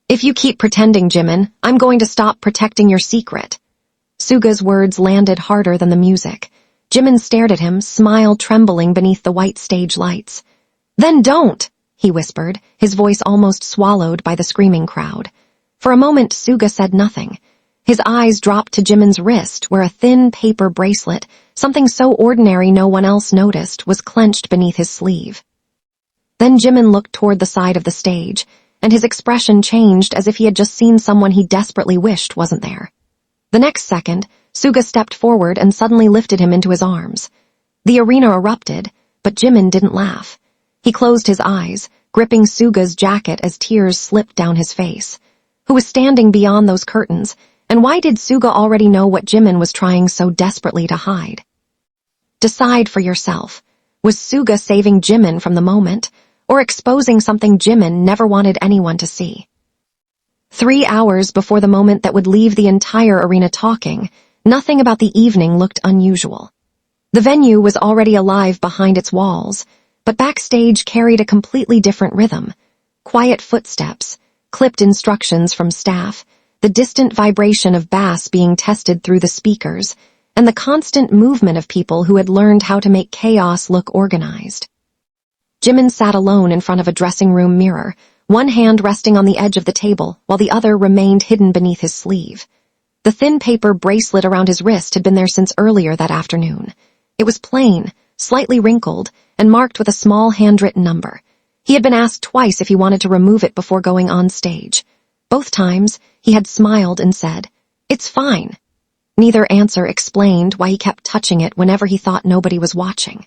If you keep pretending, Jimin, I'm going to stop protecting your secret. Suga's words landed harder than the music. Jimin stared at him, smile trembling beneath the white stage lights. Then don't, he whispered, his voice almost swallowed by the screaming crowd. For a moment, Suga said nothing. His eyes dropped to Jimin's wrist, where a thin paper bracelet, something so ordinary no one else noticed, was clenched beneath his sleeve. Then Jimin looked toward the side of the stage, and his expression changed as if he had just seen someone he desperately wished wasn't there. The next second, Suga stepped forward and suddenly lifted him into his arms. The arena erupted, but Jimin didn't laugh. He closed his eyes, gripping Suga's jacket as tears slipped down his face. Who was standing beyond those curtains, and why did Suga already know what Jimin was trying so desperately to hide? Decide for yourself. Was Suga saving Jimin from the moment, or exposing something Jimin never wanted anyone to see? 3 hours before the moment that would leave the entire arena talking, nothing about the evening looked unusual. The venue was already alive behind its walls, but backstage carried a completely different rhythm. Quiet footsteps, clipped instructions from staff, the distant vibration of bass being tested through the speakers, and the constant movement of people who had learned how to make chaos look organized. Jimin sat alone in front of a dressing room mirror, one hand resting on the edge of the table while the other remained hidden beneath his sleeve. The thin paper bracelet around his wrist had been there since earlier that afternoon. It was plain, slightly wrinkled, and marked with a small handwritten number. He had been asked twice if he wanted to remove it before going on stage. Both times, he had smiled and said, "It's fine." Neither answer explained why he kept touching it whenever he thought nobody was watching.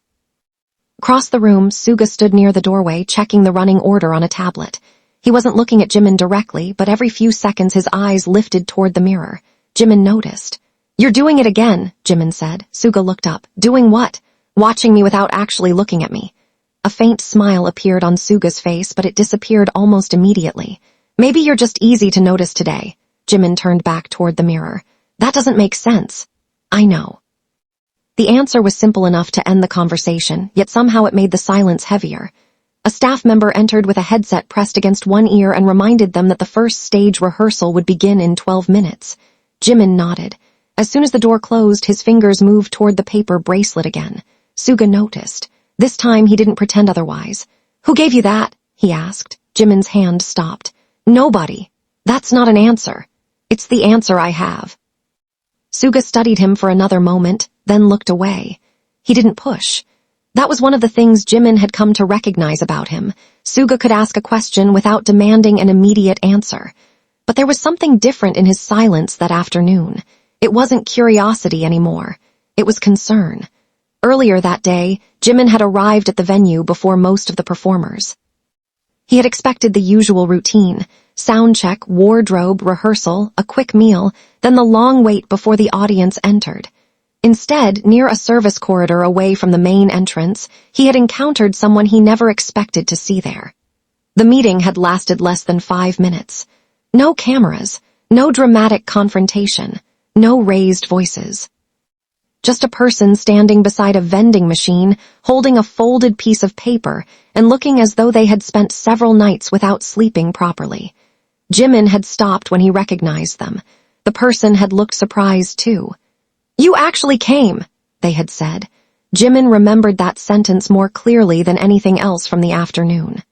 Across the room, Suga stood near the doorway, checking the running order on a tablet. He wasn't looking at Jimin directly, but every few seconds his eyes lifted toward the mirror. Jimin noticed. "You're doing it again," Jimin said. Suga looked up. "Doing what?" "Watching me without actually looking at me." A faint smile appeared on Suga's face, but it disappeared almost immediately. "Maybe you're just easy to notice today." Jimin turned back toward the mirror. "That doesn't make sense." "I know." The answer was simple enough to end the conversation, yet somehow it made the silence heavier. A staff member entered with a headset pressed against one ear and reminded them that the first stage rehearsal would begin in 12 minutes. Jimin nodded. As soon as the door closed, his fingers moved toward the paper bracelet again. Suga noticed. This time he didn't pretend otherwise. "Who gave you that?" he asked. Jimin's hand stopped. "Nobody. That's not an answer. It's the answer I have." Suga studied him for another moment, then looked away. He didn't push. That was one of the things Jimin had come to recognize about him. Suga could ask a question without demanding an immediate answer. But there was something different in his silence that afternoon. It wasn't curiosity anymore. It was concern. Earlier that day, Jimin had arrived at the venue before most of the performers. He had expected the usual routine: sound check, wardrobe, rehearsal, a quick meal, then the long wait before the audience entered. Instead, near a service corridor away from the main entrance, he had encountered someone he never expected to see there. The meeting had lasted less than 5 minutes. No cameras, no dramatic confrontation, no raised voices. Just a person standing beside a vending machine, holding a folded piece of paper and looking as though they had spent several nights without sleeping properly. Jimin had stopped when he recognized them. The person had looked surprised too. "You actually came," they had said. Jimin remembered that sentence more clearly than anything else from the afternoon.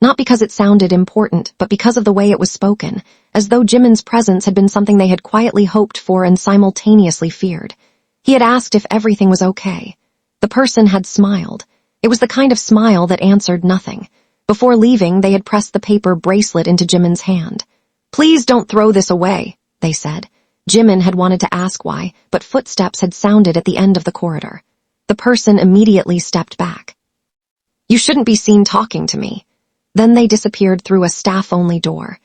Not because it sounded important, but because of the way it was spoken, as though Jimin's presence had been something they had quietly hoped for and simultaneously feared. He had asked if everything was okay. The person had smiled. It was the kind of smile that answered nothing. Before leaving, they had pressed the paper bracelet into Jimin's hand. "Please don't throw this away," they said. Jimin had wanted to ask why, but footsteps had sounded at the end of the corridor. The person immediately stepped back. "You shouldn't be seen talking to me." Then they disappeared through a staff-only door.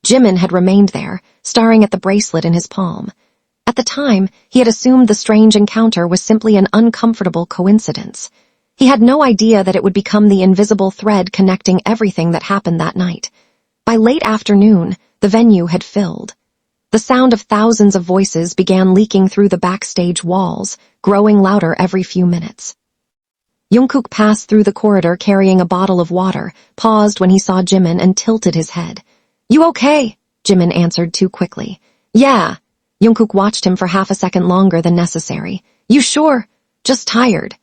Jimin had remained there, staring at the bracelet in his palm. At the time, he had assumed the strange encounter was simply an uncomfortable coincidence. He had no idea that it would become the invisible thread connecting everything that happened that night. By late afternoon, the venue had filled. The sound of thousands of voices began leaking through the backstage walls, growing louder every few minutes. Jungkook passed through the corridor carrying a bottle of water, paused when he saw Jimin and tilted his head. You okay? Jimin answered too quickly. Yeah. Jungkook watched him for half a second longer than necessary. You sure? Just tired.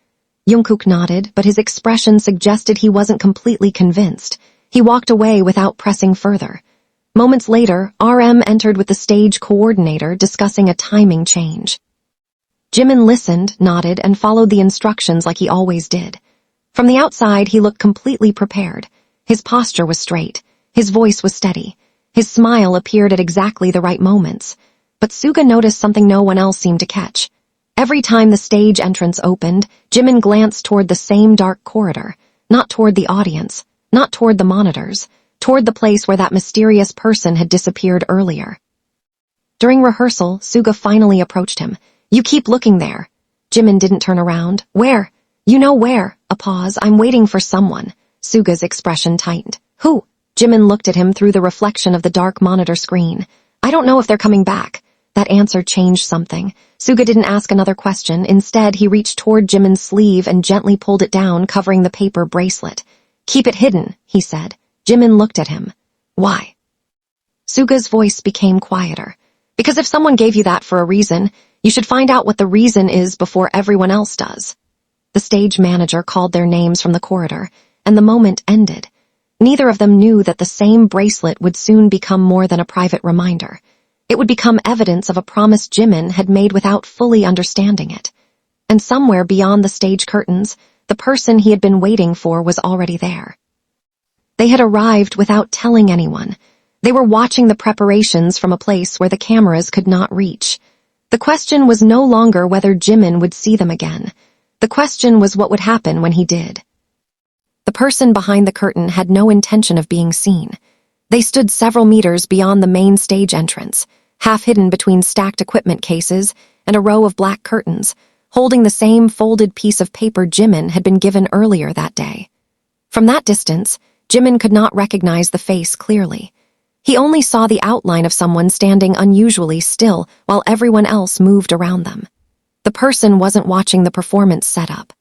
Jungkook nodded, but his expression suggested he wasn't completely convinced. He walked away without pressing further. Moments later, RM entered with the stage coordinator discussing a timing change. Jimin listened, nodded, and followed the instructions like he always did. From the outside, he looked completely prepared. His posture was straight. His voice was steady. His smile appeared at exactly the right moments. But Suga noticed something no one else seemed to catch. Every time the stage entrance opened, Jimin glanced toward the same dark corridor, not toward the audience, not toward the monitors, toward the place where that mysterious person had disappeared earlier. During rehearsal, Suga finally approached him. You keep looking there. Jimin didn't turn around. Where? You know where. A pause. I'm waiting for someone. Suga's expression tightened. Who? Jimin looked at him through the reflection of the dark monitor screen. I don't know if they're coming back. That answer changed something. Suga didn't ask another question. Instead, he reached toward Jimin's sleeve and gently pulled it down, covering the paper bracelet. Keep it hidden, he said. Jimin looked at him. Why? Suga's voice became quieter. Because if someone gave you that for a reason, you should find out what the reason is before everyone else does. The stage manager called their names from the corridor, and the moment ended. Neither of them knew that the same bracelet would soon become more than a private reminder. It would become evidence of a promise Jimin had made without fully understanding it. And somewhere beyond the stage curtains, the person he had been waiting for was already there. They had arrived without telling anyone. They were watching the preparations from a place where the cameras could not reach. The question was no longer whether Jimin would see them again. The question was what would happen when he did. The person behind the curtain had no intention of being seen. They stood several meters beyond the main stage entrance, half hidden between stacked equipment cases and a row of black curtains, holding the same folded piece of paper Jimin had been given earlier that day. From that distance, Jimin could not recognize the face clearly. He only saw the outline of someone standing unusually still while everyone else moved around them. The person wasn't watching the performance set up.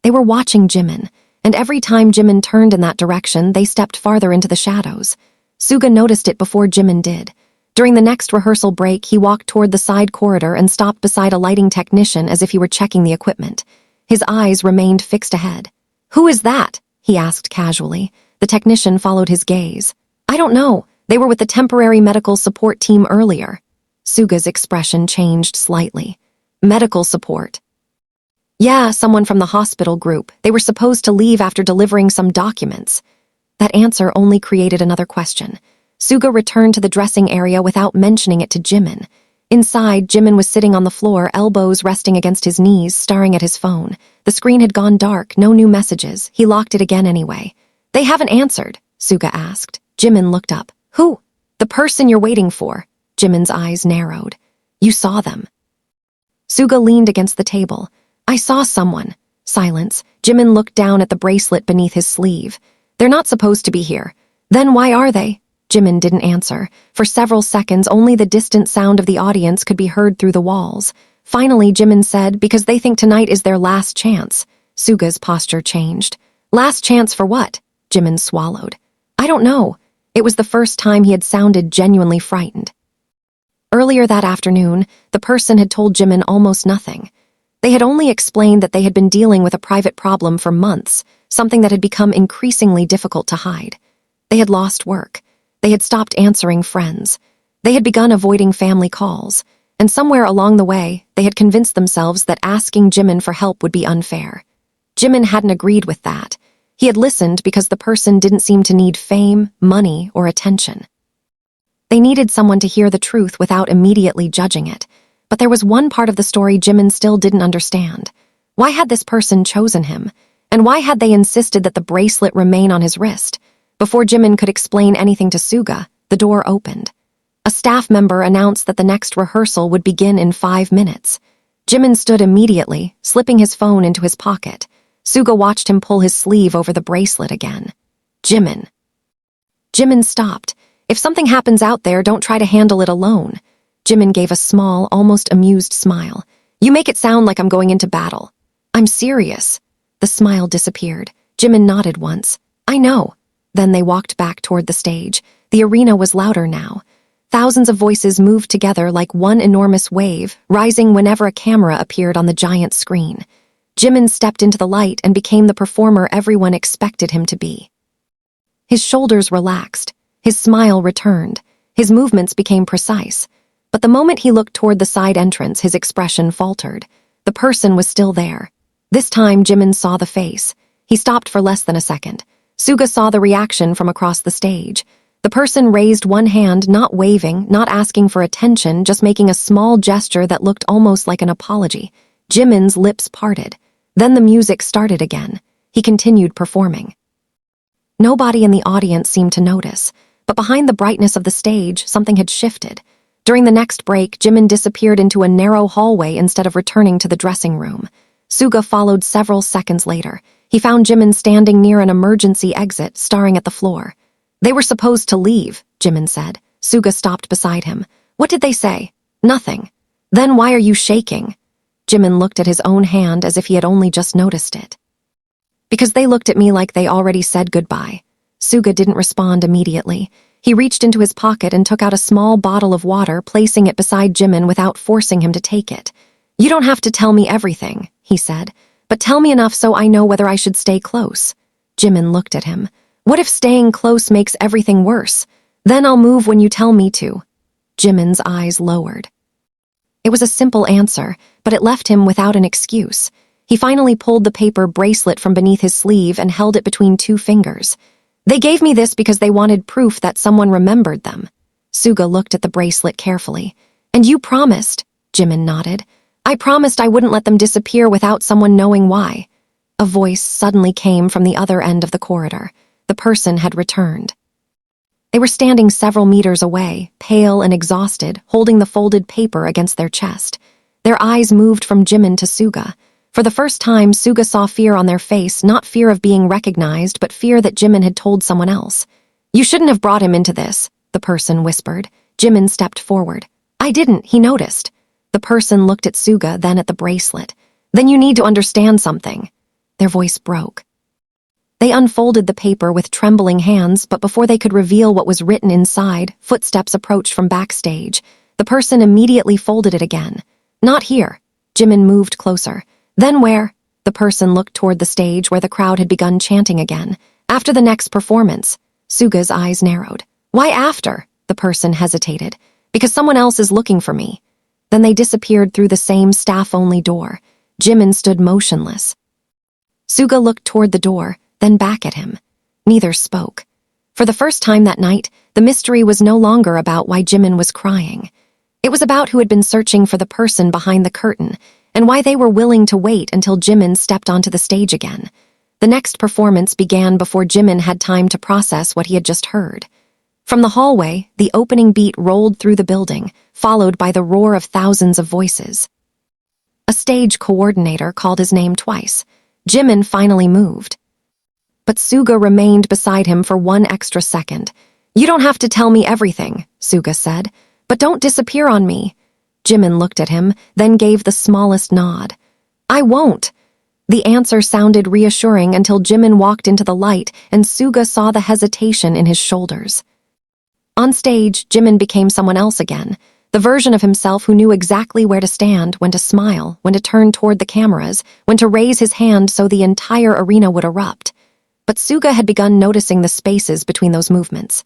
They were watching Jimin, and every time Jimin turned in that direction, they stepped farther into the shadows. Suga noticed it before Jimin did. During the next rehearsal break, he walked toward the side corridor and stopped beside a lighting technician as if he were checking the equipment. His eyes remained fixed ahead. Who is that? He asked casually. The technician followed his gaze. I don't know. They were with the temporary medical support team earlier. Suga's expression changed slightly. Medical support. Yeah, someone from the hospital group. They were supposed to leave after delivering some documents. That answer only created another question. Suga returned to the dressing area without mentioning it to Jimin. Inside, Jimin was sitting on the floor, elbows resting against his knees, staring at his phone. The screen had gone dark, no new messages. He locked it again anyway. They haven't answered, Suga asked. Jimin looked up. Who? The person you're waiting for. Jimin's eyes narrowed. You saw them. Suga leaned against the table. I saw someone. Silence. Jimin looked down at the bracelet beneath his sleeve. They're not supposed to be here. Then why are they? Jimin didn't answer. For several seconds, only the distant sound of the audience could be heard through the walls. Finally, Jimin said, because they think tonight is their last chance. Suga's posture changed. Last chance for what? Jimin swallowed. I don't know. It was the first time he had sounded genuinely frightened. Earlier that afternoon, the person had told Jimin almost nothing. They had only explained that they had been dealing with a private problem for months, something that had become increasingly difficult to hide. They had lost work. They had stopped answering friends. They had begun avoiding family calls. And somewhere along the way, they had convinced themselves that asking Jimin for help would be unfair. Jimin hadn't agreed with that. He had listened because the person didn't seem to need fame, money, or attention. They needed someone to hear the truth without immediately judging it. But there was one part of the story Jimin still didn't understand. Why had this person chosen him? And why had they insisted that the bracelet remain on his wrist? Before Jimin could explain anything to Suga, the door opened. A staff member announced that the next rehearsal would begin in 5 minutes. Jimin stood immediately, slipping his phone into his pocket. Suga watched him pull his sleeve over the bracelet again. Jimin. Jimin stopped. If something happens out there, don't try to handle it alone. Jimin gave a small, almost amused smile. You make it sound like I'm going into battle. I'm serious. The smile disappeared. Jimin nodded once. I know. Then they walked back toward the stage. The arena was louder now. Thousands of voices moved together like one enormous wave, rising whenever a camera appeared on the giant screen. Jimin stepped into the light and became the performer everyone expected him to be. His shoulders relaxed. His smile returned. His movements became precise. But the moment he looked toward the side entrance, his expression faltered. The person was still there. This time, Jimin saw the face. He stopped for less than a second. Suga saw the reaction from across the stage. The person raised one hand, not waving, not asking for attention, just making a small gesture that looked almost like an apology. Jimin's lips parted. Then the music started again. He continued performing. Nobody in the audience seemed to notice, but behind the brightness of the stage, something had shifted. During the next break, Jimin disappeared into a narrow hallway instead of returning to the dressing room. Suga followed several seconds later. He found Jimin standing near an emergency exit, staring at the floor. "They were supposed to leave," Jimin said. Suga stopped beside him. "What did they say?" "Nothing." "Then why are you shaking?" Jimin looked at his own hand as if he had only just noticed it. "Because they looked at me like they already said goodbye." Suga didn't respond immediately. He reached into his pocket and took out a small bottle of water, placing it beside Jimin without forcing him to take it. "You don't have to tell me everything," he said, "but tell me enough so I know whether I should stay close." Jimin looked at him. "What if staying close makes everything worse? Then I'll move when you tell me to." Jimin's eyes lowered. It was a simple answer, but it left him without an excuse. He finally pulled the paper bracelet from beneath his sleeve and held it between two fingers. "They gave me this because they wanted proof that someone remembered them." Suga looked at the bracelet carefully. "And you promised," Jimin nodded. "I promised I wouldn't let them disappear without someone knowing why." A voice suddenly came from the other end of the corridor. The person had returned. They were standing several meters away, pale and exhausted, holding the folded paper against their chest. Their eyes moved from Jimin to Suga. For the first time, Suga saw fear on their face, not fear of being recognized, but fear that Jimin had told someone else. "You shouldn't have brought him into this," the person whispered. Jimin stepped forward. "I didn't, he noticed." The person looked at Suga, then at the bracelet. "Then you need to understand something." Their voice broke. They unfolded the paper with trembling hands, but before they could reveal what was written inside, footsteps approached from backstage. The person immediately folded it again. "Not here." Jimin moved closer. "Then where?" The person looked toward the stage where the crowd had begun chanting again. "After the next performance." Suga's eyes narrowed. "Why after?" The person hesitated. "Because someone else is looking for me." Then they disappeared through the same staff-only door. Jimin stood motionless. Suga looked toward the door, then back at him. Neither spoke. For the first time that night, the mystery was no longer about why Jimin was crying. It was about who had been searching for the person behind the curtain, and why they were willing to wait until Jimin stepped onto the stage again. The next performance began before Jimin had time to process what he had just heard. From the hallway, the opening beat rolled through the building, followed by the roar of thousands of voices. A stage coordinator called his name twice. Jimin finally moved. But Suga remained beside him for one extra second. "You don't have to tell me everything," Suga said, "but don't disappear on me." Jimin looked at him, then gave the smallest nod. "I won't." The answer sounded reassuring until Jimin walked into the light and Suga saw the hesitation in his shoulders. On stage, Jimin became someone else again, the version of himself who knew exactly where to stand, when to smile, when to turn toward the cameras, when to raise his hand so the entire arena would erupt. But Suga had begun noticing the spaces between those movements.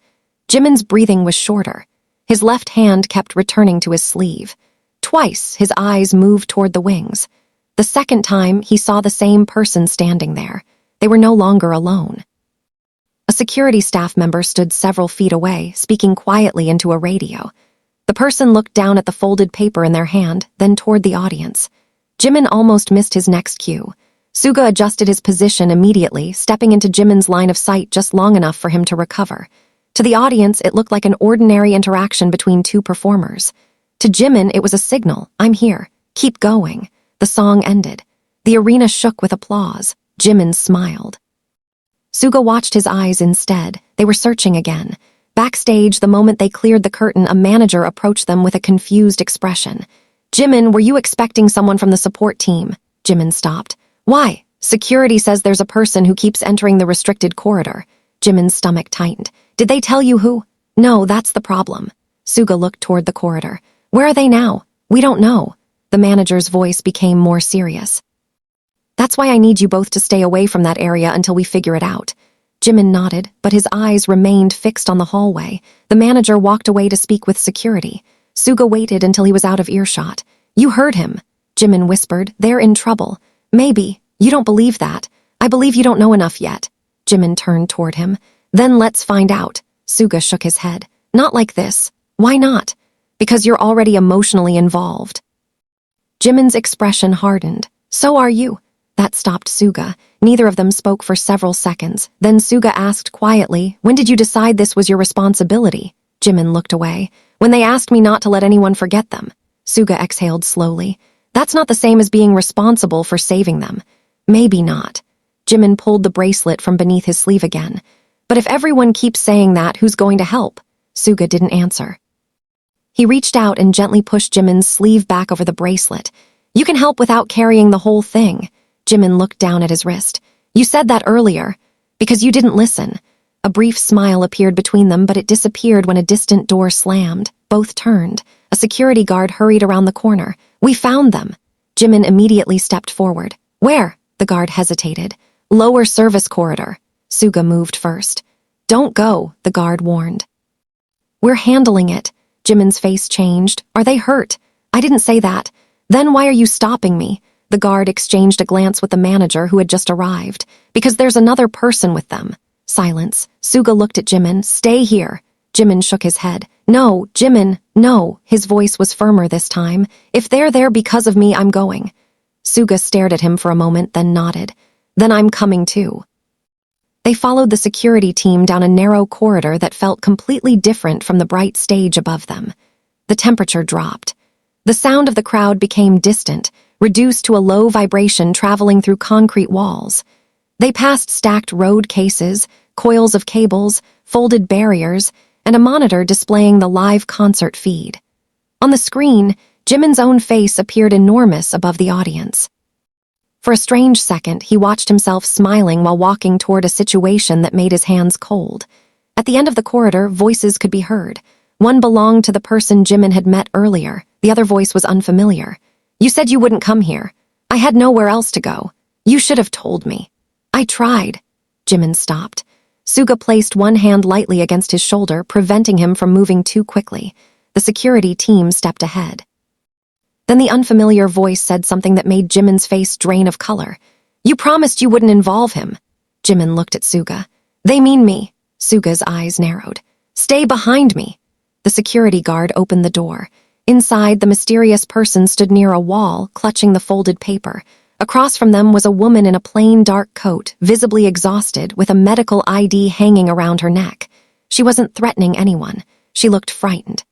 Jimin's breathing was shorter. His left hand kept returning to his sleeve. Twice, his eyes moved toward the wings. The second time, he saw the same person standing there. They were no longer alone. A security staff member stood several feet away, speaking quietly into a radio. The person looked down at the folded paper in their hand, then toward the audience. Jimin almost missed his next cue. Suga adjusted his position immediately, stepping into Jimin's line of sight just long enough for him to recover. To the audience, it looked like an ordinary interaction between two performers. To Jimin, it was a signal. "I'm here. Keep going." The song ended. The arena shook with applause. Jimin smiled. Suga watched his eyes instead. They were searching again. Backstage, the moment they cleared the curtain, a manager approached them with a confused expression. "Jimin, were you expecting someone from the support team?" Jimin stopped. "Why?" "Security says there's a person who keeps entering the restricted corridor." Jimin's stomach tightened. "Did they tell you who?" No, that's the problem. Suga looked toward the corridor. Where are they now? We don't know. The manager's voice became more serious. That's why I need you both to stay away from that area until we figure it out. Jimin nodded, but his eyes remained fixed on the hallway. The manager walked away to speak with security. Suga waited until he was out of earshot. You heard him, Jimin whispered. They're in trouble. Maybe. You don't believe that. I believe you don't know enough yet. Jimin turned toward him. Then let's find out. Suga shook his head. Not like this. Why not? Because you're already emotionally involved. Jimin's expression hardened. So are you. That stopped Suga. Neither of them spoke for several seconds. Then Suga asked quietly, when did you decide this was your responsibility? Jimin looked away. When they asked me not to let anyone forget them. Suga exhaled slowly. That's not the same as being responsible for saving them. Maybe not. Jimin pulled the bracelet from beneath his sleeve again. But if everyone keeps saying that, who's going to help? Suga didn't answer. He reached out and gently pushed Jimin's sleeve back over the bracelet. You can help without carrying the whole thing. Jimin looked down at his wrist. You said that earlier. Because you didn't listen. A brief smile appeared between them, but it disappeared when a distant door slammed. Both turned. A security guard hurried around the corner. We found them. Jimin immediately stepped forward. Where? The guard hesitated. Lower service corridor. Suga moved first. Don't go, the guard warned. We're handling it. Jimin's face changed. Are they hurt? I didn't say that. Then why are you stopping me? The guard exchanged a glance with the manager who had just arrived. Because there's another person with them. Silence. Suga looked at Jimin. Stay here. Jimin shook his head. No, Jimin, no. His voice was firmer this time. If they're there because of me, I'm going. Suga stared at him for a moment, then nodded. Then I'm coming too. They followed the security team down a narrow corridor that felt completely different from the bright stage above them. The temperature dropped. The sound of the crowd became distant, reduced to a low vibration traveling through concrete walls. They passed stacked road cases, coils of cables, folded barriers, and a monitor displaying the live concert feed. On the screen, Jimin's own face appeared enormous above the audience. For a strange second, he watched himself smiling while walking toward a situation that made his hands cold. At the end of the corridor, voices could be heard. One belonged to the person Jimin had met earlier. The other voice was unfamiliar. You said you wouldn't come here. I had nowhere else to go. You should have told me. I tried. Jimin stopped. Suga placed one hand lightly against his shoulder, preventing him from moving too quickly. The security team stepped ahead. Then the unfamiliar voice said something that made Jimin's face drain of color. You promised you wouldn't involve him. Jimin looked at Suga. They mean me. Suga's eyes narrowed. Stay behind me. The security guard opened the door. Inside, the mysterious person stood near a wall, clutching the folded paper. Across from them was a woman in a plain dark coat, visibly exhausted, with a medical ID hanging around her neck. She wasn't threatening anyone. She looked frightened.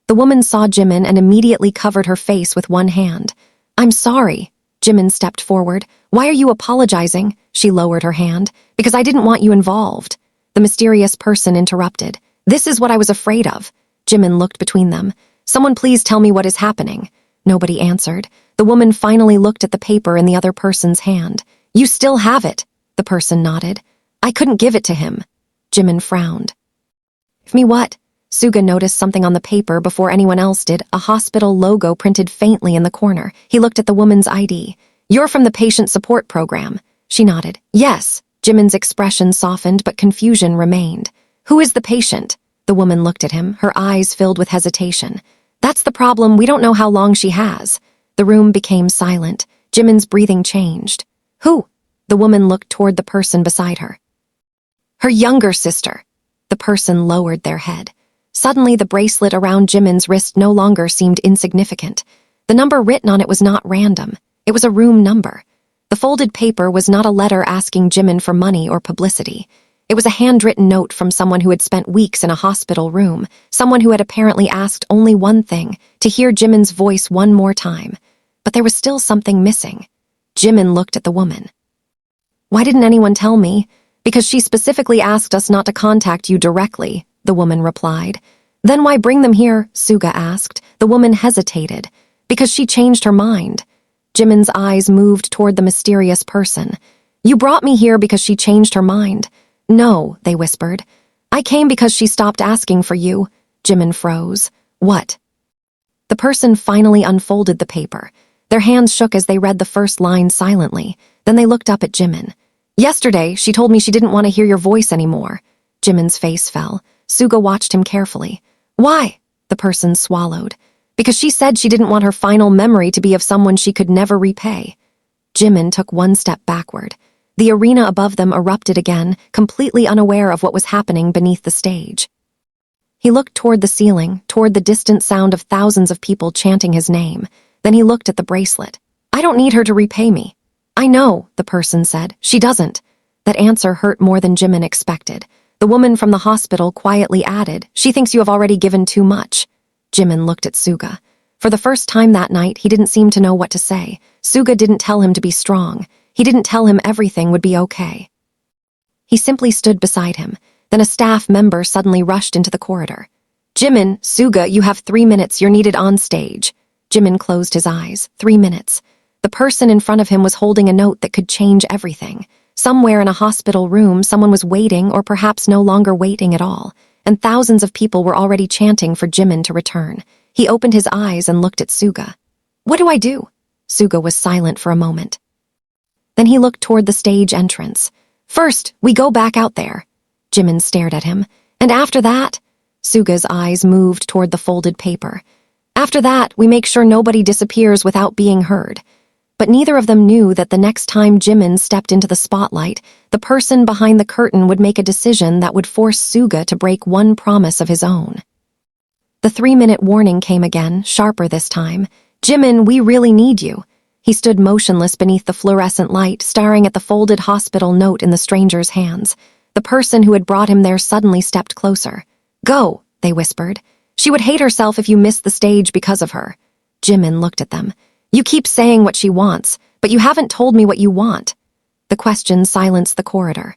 The woman saw Jimin and immediately covered her face with one hand. I'm sorry. Jimin stepped forward. Why are you apologizing? She lowered her hand. Because I didn't want you involved. The mysterious person interrupted. This is what I was afraid of. Jimin looked between them. Someone please tell me what is happening. Nobody answered. The woman finally looked at the paper in the other person's hand. You still have it. The person nodded. I couldn't give it to him. Jimin frowned. Me what? Suga noticed something on the paper before anyone else did, a hospital logo printed faintly in the corner. He looked at the woman's ID. You're from the patient support program. She nodded. Yes. Jimin's expression softened, but confusion remained. Who is the patient? The woman looked at him, her eyes filled with hesitation. That's the problem, we don't know how long she has. The room became silent. Jimin's breathing changed. Who? The woman looked toward the person beside her. Her younger sister. The person lowered their head. Suddenly, the bracelet around Jimin's wrist no longer seemed insignificant. The number written on it was not random. It was a room number. The folded paper was not a letter asking Jimin for money or publicity. It was a handwritten note from someone who had spent weeks in a hospital room, someone who had apparently asked only one thing, to hear Jimin's voice one more time. But there was still something missing. Jimin looked at the woman. Why didn't anyone tell me? Because she specifically asked us not to contact you directly, the woman replied. Then why bring them here? Suga asked. The woman hesitated. Because she changed her mind. Jimin's eyes moved toward the mysterious person. You brought me here because she changed her mind. No, they whispered. I came because she stopped asking for you. Jimin froze. What? The person finally unfolded the paper. Their hands shook as they read the first line silently. Then they looked up at Jimin. Yesterday, she told me she didn't want to hear your voice anymore. Jimin's face fell. Suga watched him carefully. Why? The person swallowed. Because she said she didn't want her final memory to be of someone she could never repay. Jimin took one step backward. The arena above them erupted again, completely unaware of what was happening beneath the stage. He looked toward the ceiling, toward the distant sound of thousands of people chanting his name. Then he looked at the bracelet. I don't need her to repay me. I know, the person said. She doesn't. That answer hurt more than Jimin expected. The woman from the hospital quietly added, she thinks you have already given too much. Jimin looked at Suga. For the first time that night, he didn't seem to know what to say. Suga didn't tell him to be strong. He didn't tell him everything would be okay. He simply stood beside him. Then a staff member suddenly rushed into the corridor. Jimin, Suga, you have 3 minutes. You're needed on stage. Jimin closed his eyes. 3 minutes. The person in front of him was holding a note that could change everything. Somewhere in a hospital room, someone was waiting or perhaps no longer waiting at all, and thousands of people were already chanting for Jimin to return. He opened his eyes and looked at Suga. What do I do? Suga was silent for a moment. Then he looked toward the stage entrance. First, we go back out there. Jimin stared at him. And after that? Suga's eyes moved toward the folded paper. After that, we make sure nobody disappears without being heard. But neither of them knew that the next time Jimin stepped into the spotlight, the person behind the curtain would make a decision that would force Suga to break one promise of his own. The 3-minute warning came again, sharper this time. Jimin, we really need you. He stood motionless beneath the fluorescent light, staring at the folded hospital note in the stranger's hands. The person who had brought him there suddenly stepped closer. Go, they whispered. She would hate herself if you missed the stage because of her. Jimin looked at them. You keep saying what she wants, but you haven't told me what you want. The question silenced the corridor.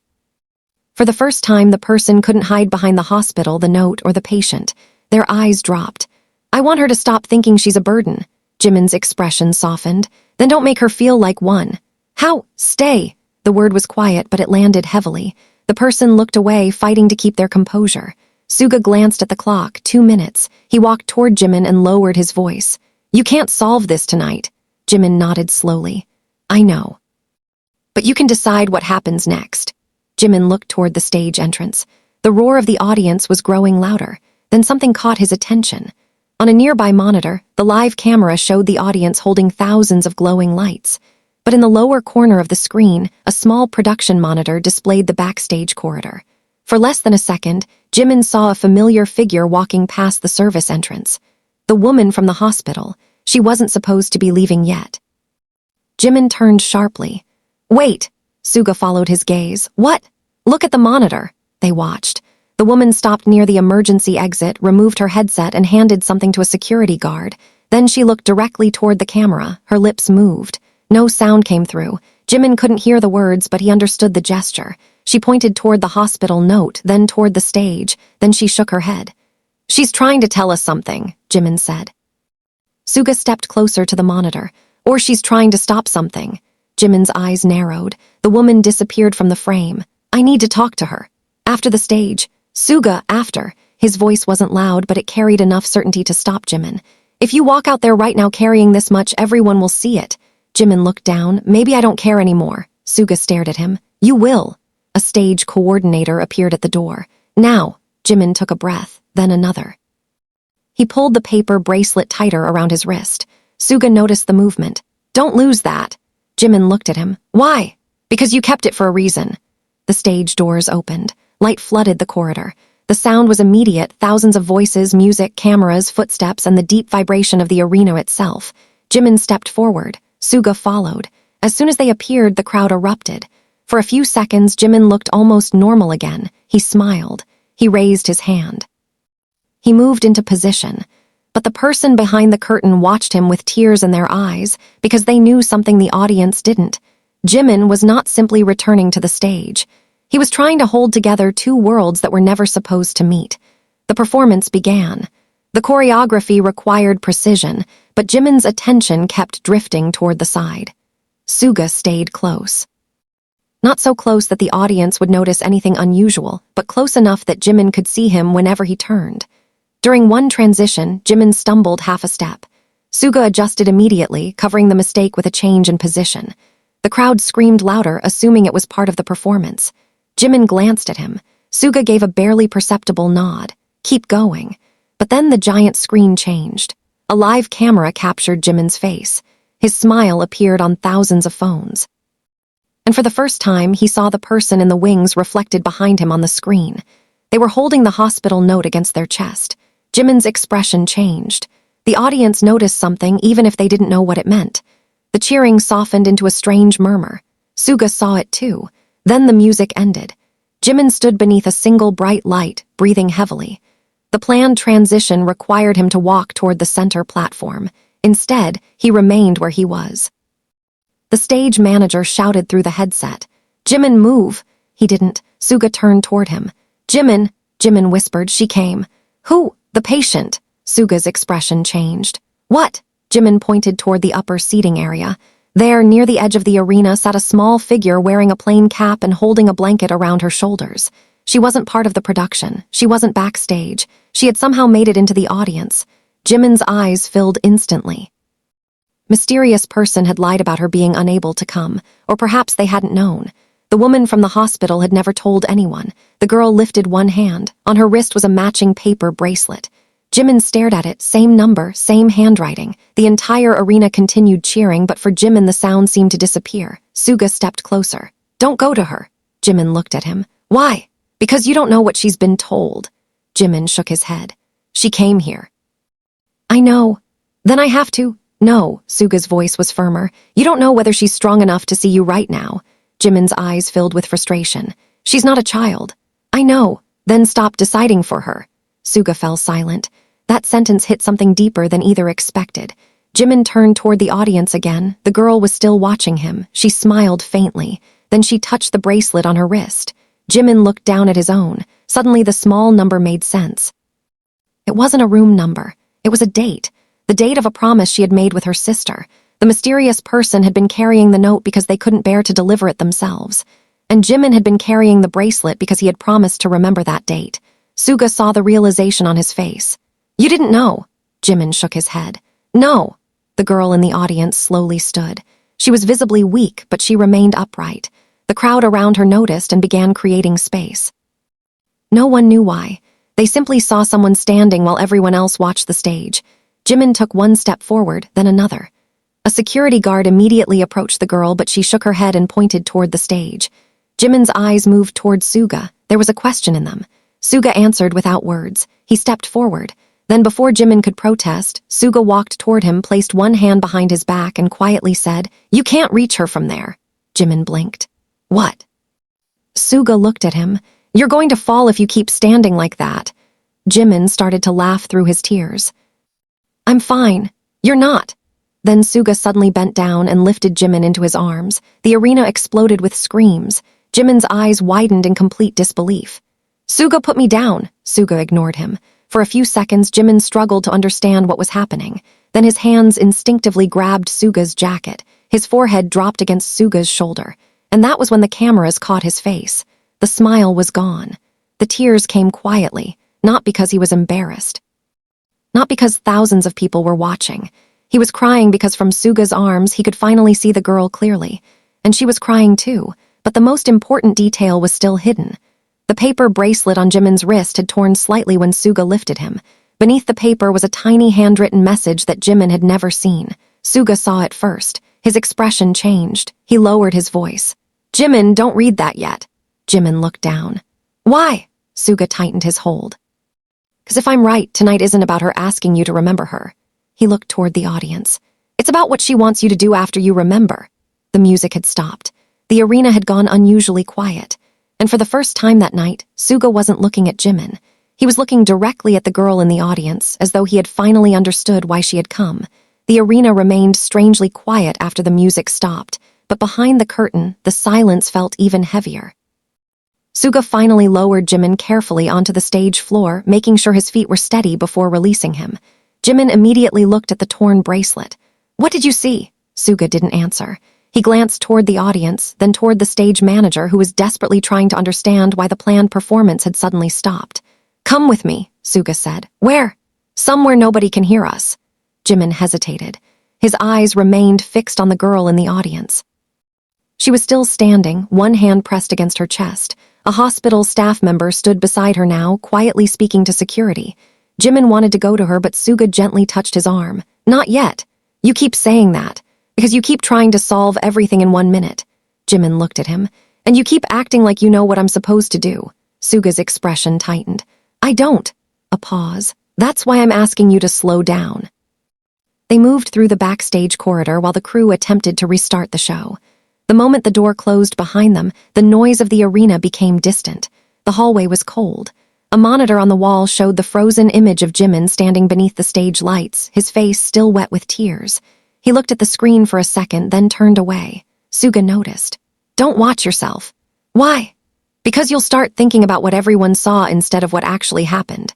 For the first time, the person couldn't hide behind the hospital, the note, or the patient. Their eyes dropped. I want her to stop thinking she's a burden. Jimin's expression softened. Then don't make her feel like one. How? Stay. The word was quiet, but it landed heavily. The person looked away, fighting to keep their composure. Suga glanced at the clock. 2 minutes. He walked toward Jimin and lowered his voice. You can't solve this tonight. Jimin nodded slowly. I know. But you can decide what happens next. Jimin looked toward the stage entrance. The roar of the audience was growing louder. Then something caught his attention. On a nearby monitor, the live camera showed the audience holding thousands of glowing lights. But in the lower corner of the screen, a small production monitor displayed the backstage corridor. For less than a second, Jimin saw a familiar figure walking past the service entrance. The woman from the hospital. She wasn't supposed to be leaving yet. Jimin turned sharply. Wait! Suga followed his gaze. What? Look at the monitor. They watched. The woman stopped near the emergency exit, removed her headset, and handed something to a security guard. Then she looked directly toward the camera. Her lips moved. No sound came through. Jimin couldn't hear the words, but he understood the gesture. She pointed toward the hospital note, then toward the stage. Then she shook her head. She's trying to tell us something, Jimin said. Suga stepped closer to the monitor. Or she's trying to stop something. Jimin's eyes narrowed. The woman disappeared from the frame. I need to talk to her. After the stage. Suga, after. His voice wasn't loud, but it carried enough certainty to stop Jimin. If you walk out there right now carrying this much, everyone will see it. Jimin looked down. Maybe I don't care anymore. Suga stared at him. You will. A stage coordinator appeared at the door. Now. Jimin took a breath, then another. He pulled the paper bracelet tighter around his wrist. Suga noticed the movement. Don't lose that. Jimin looked at him. Why? Because you kept it for a reason. The stage doors opened. Light flooded the corridor. The sound was immediate, thousands of voices, music, cameras, footsteps, and the deep vibration of the arena itself. Jimin stepped forward. Suga followed. As soon as they appeared, the crowd erupted. For a few seconds, Jimin looked almost normal again. He smiled. He raised his hand. He moved into position. But the person behind the curtain watched him with tears in their eyes because they knew something the audience didn't. Jimin was not simply returning to the stage. He was trying to hold together two worlds that were never supposed to meet. The performance began. The choreography required precision, but Jimin's attention kept drifting toward the side. Suga stayed close. Not so close that the audience would notice anything unusual, but close enough that Jimin could see him whenever he turned. During one transition, Jimin stumbled half a step. Suga adjusted immediately, covering the mistake with a change in position. The crowd screamed louder, assuming it was part of the performance. Jimin glanced at him. Suga gave a barely perceptible nod. Keep going. But then the giant screen changed. A live camera captured Jimin's face. His smile appeared on thousands of phones. And for the first time, he saw the person in the wings reflected behind him on the screen. They were holding the hospital note against their chest. Jimin's expression changed. The audience noticed something even if they didn't know what it meant. The cheering softened into a strange murmur. Suga saw it too. Then the music ended. Jimin stood beneath a single bright light, breathing heavily. The planned transition required him to walk toward the center platform. Instead, he remained where he was. The stage manager shouted through the headset. "Jimin, move!" He didn't. Suga turned toward him. "Jimin," Jimin whispered. "She came." "Who?" "The patient." Suga's expression changed. "What?" Jimin pointed toward the upper seating area. There, near the edge of the arena, sat a small figure wearing a plain cap and holding a blanket around her shoulders. She wasn't part of the production. She wasn't backstage. She had somehow made it into the audience. Jimin's eyes filled instantly. Mysterious person had lied about her being unable to come, or perhaps they hadn't known. The woman from the hospital had never told anyone. The girl lifted one hand. On her wrist was a matching paper bracelet. Jimin stared at it, same number, same handwriting. The entire arena continued cheering, but for Jimin the sound seemed to disappear. Suga stepped closer. "Don't go to her." Jimin looked at him. "Why?" "Because you don't know what she's been told." Jimin shook his head. "She came here." "I know." "Then I have to." "No," Suga's voice was firmer. "You don't know whether she's strong enough to see you right now." Jimin's eyes filled with frustration. "She's not a child." "I know." "Then stop deciding for her." Suga fell silent. That sentence hit something deeper than either expected. Jimin turned toward the audience again. The girl was still watching him. She smiled faintly. Then she touched the bracelet on her wrist. Jimin looked down at his own. Suddenly the small number made sense. It wasn't a room number. It was a date. The date of a promise she had made with her sister. The mysterious person had been carrying the note because they couldn't bear to deliver it themselves. And Jimin had been carrying the bracelet because he had promised to remember that date. Suga saw the realization on his face. "You didn't know." Jimin shook his head. "No." The girl in the audience slowly stood. She was visibly weak, but she remained upright. The crowd around her noticed and began creating space. No one knew why. They simply saw someone standing while everyone else watched the stage. Jimin took one step forward, then another. A security guard immediately approached the girl, but she shook her head and pointed toward the stage. Jimin's eyes moved toward Suga. There was a question in them. Suga answered without words. He stepped forward. Then before Jimin could protest, Suga walked toward him, placed one hand behind his back, and quietly said, "You can't reach her from there." Jimin blinked. "What?" Suga looked at him. "You're going to fall if you keep standing like that." Jimin started to laugh through his tears. "I'm fine." "You're not." Then Suga suddenly bent down and lifted Jimin into his arms. The arena exploded with screams. Jimin's eyes widened in complete disbelief. "Suga, put me down." Suga ignored him. For a few seconds, Jimin struggled to understand what was happening. Then his hands instinctively grabbed Suga's jacket. His forehead dropped against Suga's shoulder. And that was when the cameras caught his face. The smile was gone. The tears came quietly, not because he was embarrassed. Not because thousands of people were watching. He was crying because from Suga's arms he could finally see the girl clearly. And she was crying too, but the most important detail was still hidden. The paper bracelet on Jimin's wrist had torn slightly when Suga lifted him. Beneath the paper was a tiny handwritten message that Jimin had never seen. Suga saw it first. His expression changed. He lowered his voice. "Jimin, don't read that yet." Jimin looked down. "Why?" Suga tightened his hold. "'Cause if I'm right, tonight isn't about her asking you to remember her." He looked toward the audience. "It's about what she wants you to do after you remember." The music had stopped. The arena had gone unusually quiet. And for the first time that night, Suga wasn't looking at Jimin. He was looking directly at the girl in the audience, as though he had finally understood why she had come. The arena remained strangely quiet after the music stopped, but behind the curtain, the silence felt even heavier. Suga finally lowered Jimin carefully onto the stage floor, making sure his feet were steady before releasing him. Jimin immediately looked at the torn bracelet. "What did you see?" Suga didn't answer. He glanced toward the audience, then toward the stage manager who was desperately trying to understand why the planned performance had suddenly stopped. "Come with me," Suga said. "Where?" "Somewhere nobody can hear us." Jimin hesitated. His eyes remained fixed on the girl in the audience. She was still standing, one hand pressed against her chest. A hospital staff member stood beside her now, quietly speaking to security. Jimin wanted to go to her, but Suga gently touched his arm. "Not yet. You keep saying that, because you keep trying to solve everything in 1 minute." Jimin looked at him. "And you keep acting like you know what I'm supposed to do." Suga's expression tightened. "I don't." A pause. "That's why I'm asking you to slow down." They moved through the backstage corridor while the crew attempted to restart the show. The moment the door closed behind them, the noise of the arena became distant. The hallway was cold. A monitor on the wall showed the frozen image of Jimin standing beneath the stage lights, his face still wet with tears. He looked at the screen for a second, then turned away. Suga noticed. "Don't watch yourself." "Why?" "Because you'll start thinking about what everyone saw instead of what actually happened."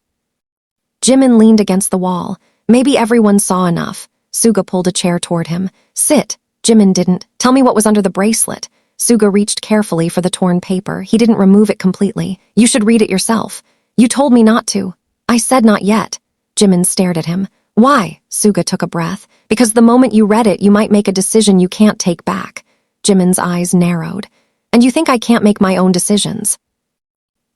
Jimin leaned against the wall. "Maybe everyone saw enough." Suga pulled a chair toward him. "Sit." Jimin didn't. "Tell me what was under the bracelet." Suga reached carefully for the torn paper. He didn't remove it completely. "You should read it yourself." "You told me not to." "I said not yet." Jimin stared at him. "Why?" Suga took a breath. "Because the moment you read it, you might make a decision you can't take back." Jimin's eyes narrowed. "And you think I can't make my own decisions?"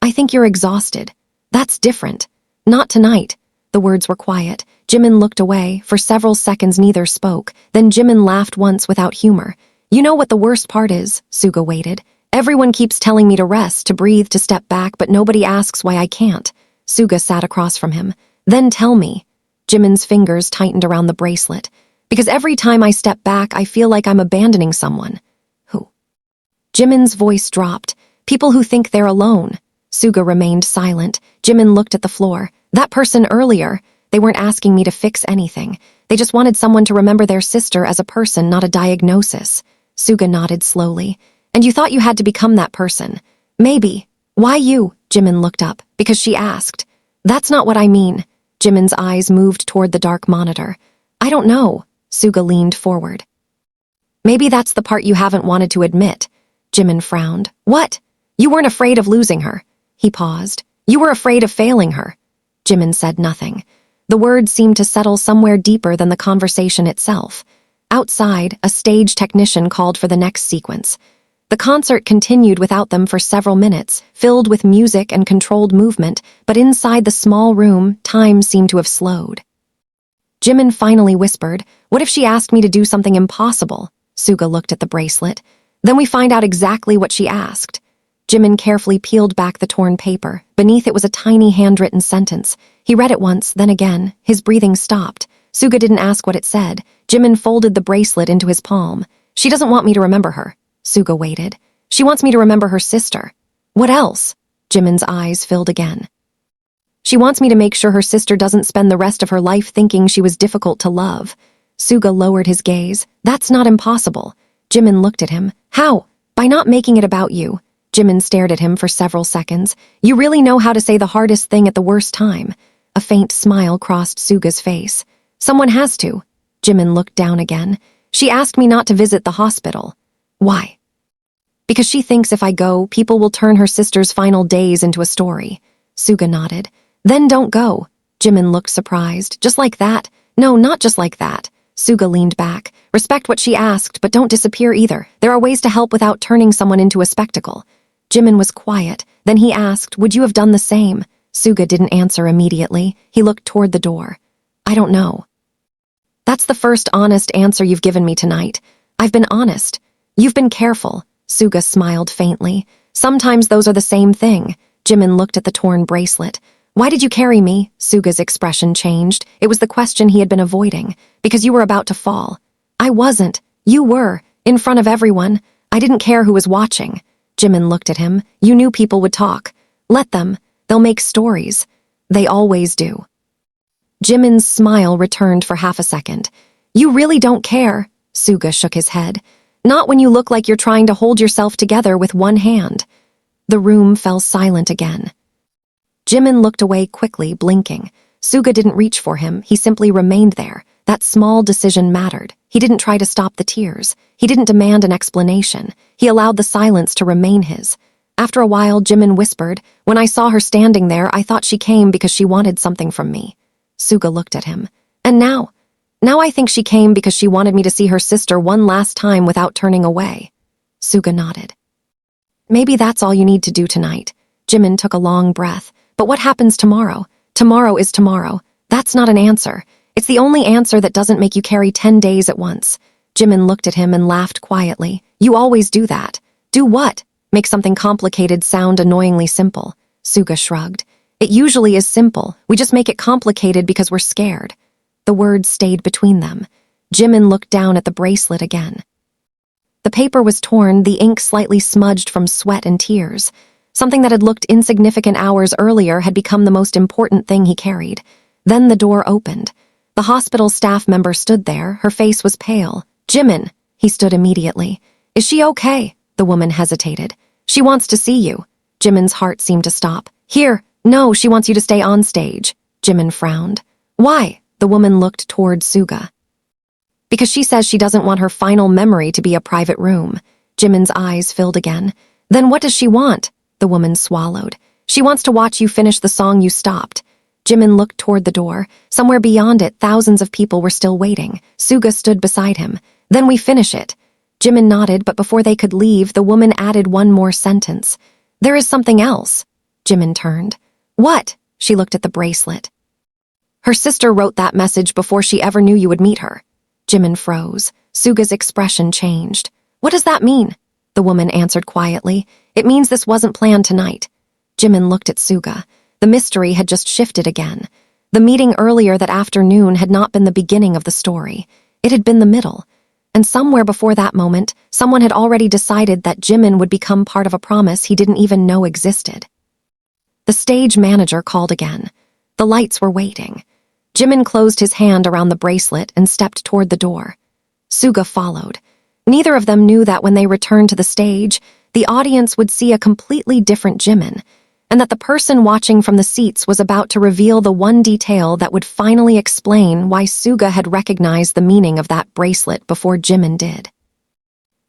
"I think you're exhausted." "That's different." "Not tonight." The words were quiet. Jimin looked away. For several seconds neither spoke. Then Jimin laughed once without humor. "You know what the worst part is?" Suga waited. "Everyone keeps telling me to rest, to breathe, to step back, but nobody asks why I can't." Suga sat across from him. "Then tell me." Jimin's fingers tightened around the bracelet. "Because every time I step back, I feel like I'm abandoning someone." "Who?" Jimin's voice dropped. "People who think they're alone." Suga remained silent. Jimin looked at the floor. "That person earlier, they weren't asking me to fix anything. They just wanted someone to remember their sister as a person, not a diagnosis." Suga nodded slowly. "And you thought you had to become that person?" "Maybe." "Why you?" Jimin looked up. "Because she asked." "That's not what I mean." Jimin's eyes moved toward the dark monitor. "I don't know." Suga leaned forward. "Maybe that's the part you haven't wanted to admit." Jimin frowned. "What?" "You weren't afraid of losing her." He paused. "You were afraid of failing her." Jimin said nothing. The words seemed to settle somewhere deeper than the conversation itself. Outside, a stage technician called for the next sequence. The concert continued without them for several minutes, filled with music and controlled movement, but inside the small room, time seemed to have slowed. Jimin finally whispered, "What if she asked me to do something impossible?" Suga looked at the bracelet. "Then we find out exactly what she asked." Jimin carefully peeled back the torn paper. Beneath it was a tiny handwritten sentence. He read it once, then again. His breathing stopped. Suga didn't ask what it said. Jimin folded the bracelet into his palm. "She doesn't want me to remember her." Suga waited. "She wants me to remember her sister." "What else?" Jimin's eyes filled again. "She wants me to make sure her sister doesn't spend the rest of her life thinking she was difficult to love." Suga lowered his gaze. "That's not impossible." Jimin looked at him. "How?" "By not making it about you." Jimin stared at him for several seconds. "You really know how to say the hardest thing at the worst time." A faint smile crossed Suga's face. "Someone has to." Jimin looked down again. "She asked me not to visit the hospital." "Why?" "Because she thinks if I go, people will turn her sister's final days into a story." Suga nodded. "Then don't go." Jimin looked surprised. "Just like that?" "No, not just like that." Suga leaned back. "Respect what she asked, but don't disappear either. There are ways to help without turning someone into a spectacle." Jimin was quiet. Then he asked, "Would you have done the same?" Suga didn't answer immediately. He looked toward the door. "I don't know." "That's the first honest answer you've given me tonight." "I've been honest." "You've been careful." Suga smiled faintly. "Sometimes those are the same thing." Jimin looked at the torn bracelet. "Why did you carry me?" Suga's expression changed. It was the question he had been avoiding. "Because you were about to fall." "I wasn't. You were. In front of everyone. I didn't care who was watching." Jimin looked at him. "You knew people would talk." "Let them. They'll make stories." "They always do." Jimin's smile returned for half a second. "You really don't care." Suga shook his head. "Not when you look like you're trying to hold yourself together with one hand." The room fell silent again. Jimin looked away quickly, blinking. Suga didn't reach for him. He simply remained there. That small decision mattered. He didn't try to stop the tears. He didn't demand an explanation. He allowed the silence to remain his. After a while, Jimin whispered, "When I saw her standing there, I thought she came because she wanted something from me." Suga looked at him. "And now? Now I think she came because she wanted me to see her sister one last time without turning away." Suga nodded. "Maybe that's all you need to do tonight." Jimin took a long breath. "But what happens tomorrow? Tomorrow is tomorrow. That's not an answer. It's the only answer that doesn't make you carry 10 days at once." Jimin looked at him and laughed quietly. "You always do that." "Do what?" "Make something complicated sound annoyingly simple." Suga shrugged. "It usually is simple. We just make it complicated because we're scared." The words stayed between them. Jimin looked down at the bracelet again. The paper was torn, the ink slightly smudged from sweat and tears. Something that had looked insignificant hours earlier had become the most important thing he carried. Then the door opened. The hospital staff member stood there. Her face was pale. "Jimin," he stood immediately. "Is she okay?" The woman hesitated. "She wants to see you." Jimin's heart seemed to stop. "Here, no, she wants you to stay on stage." Jimin frowned. "Why?" The woman looked toward Suga. "Because she says she doesn't want her final memory to be a private room." Jimin's eyes filled again. "Then what does she want?" The woman swallowed. "She wants to watch you finish the song you stopped." Jimin looked toward the door. Somewhere beyond it, thousands of people were still waiting. Suga stood beside him. "Then we finish it." Jimin nodded, but before they could leave, the woman added one more sentence. "There is something else." Jimin turned. "What?" She looked at the bracelet. "Her sister wrote that message before she ever knew you would meet her." Jimin froze. Suga's expression changed. "What does that mean?" The woman answered quietly. "It means this wasn't planned tonight." Jimin looked at Suga. The mystery had just shifted again. The meeting earlier that afternoon had not been the beginning of the story. It had been the middle. And somewhere before that moment, someone had already decided that Jimin would become part of a promise he didn't even know existed. The stage manager called again. The lights were waiting. Jimin closed his hand around the bracelet and stepped toward the door. Suga followed. Neither of them knew that when they returned to the stage, the audience would see a completely different Jimin, and that the person watching from the seats was about to reveal the one detail that would finally explain why Suga had recognized the meaning of that bracelet before Jimin did.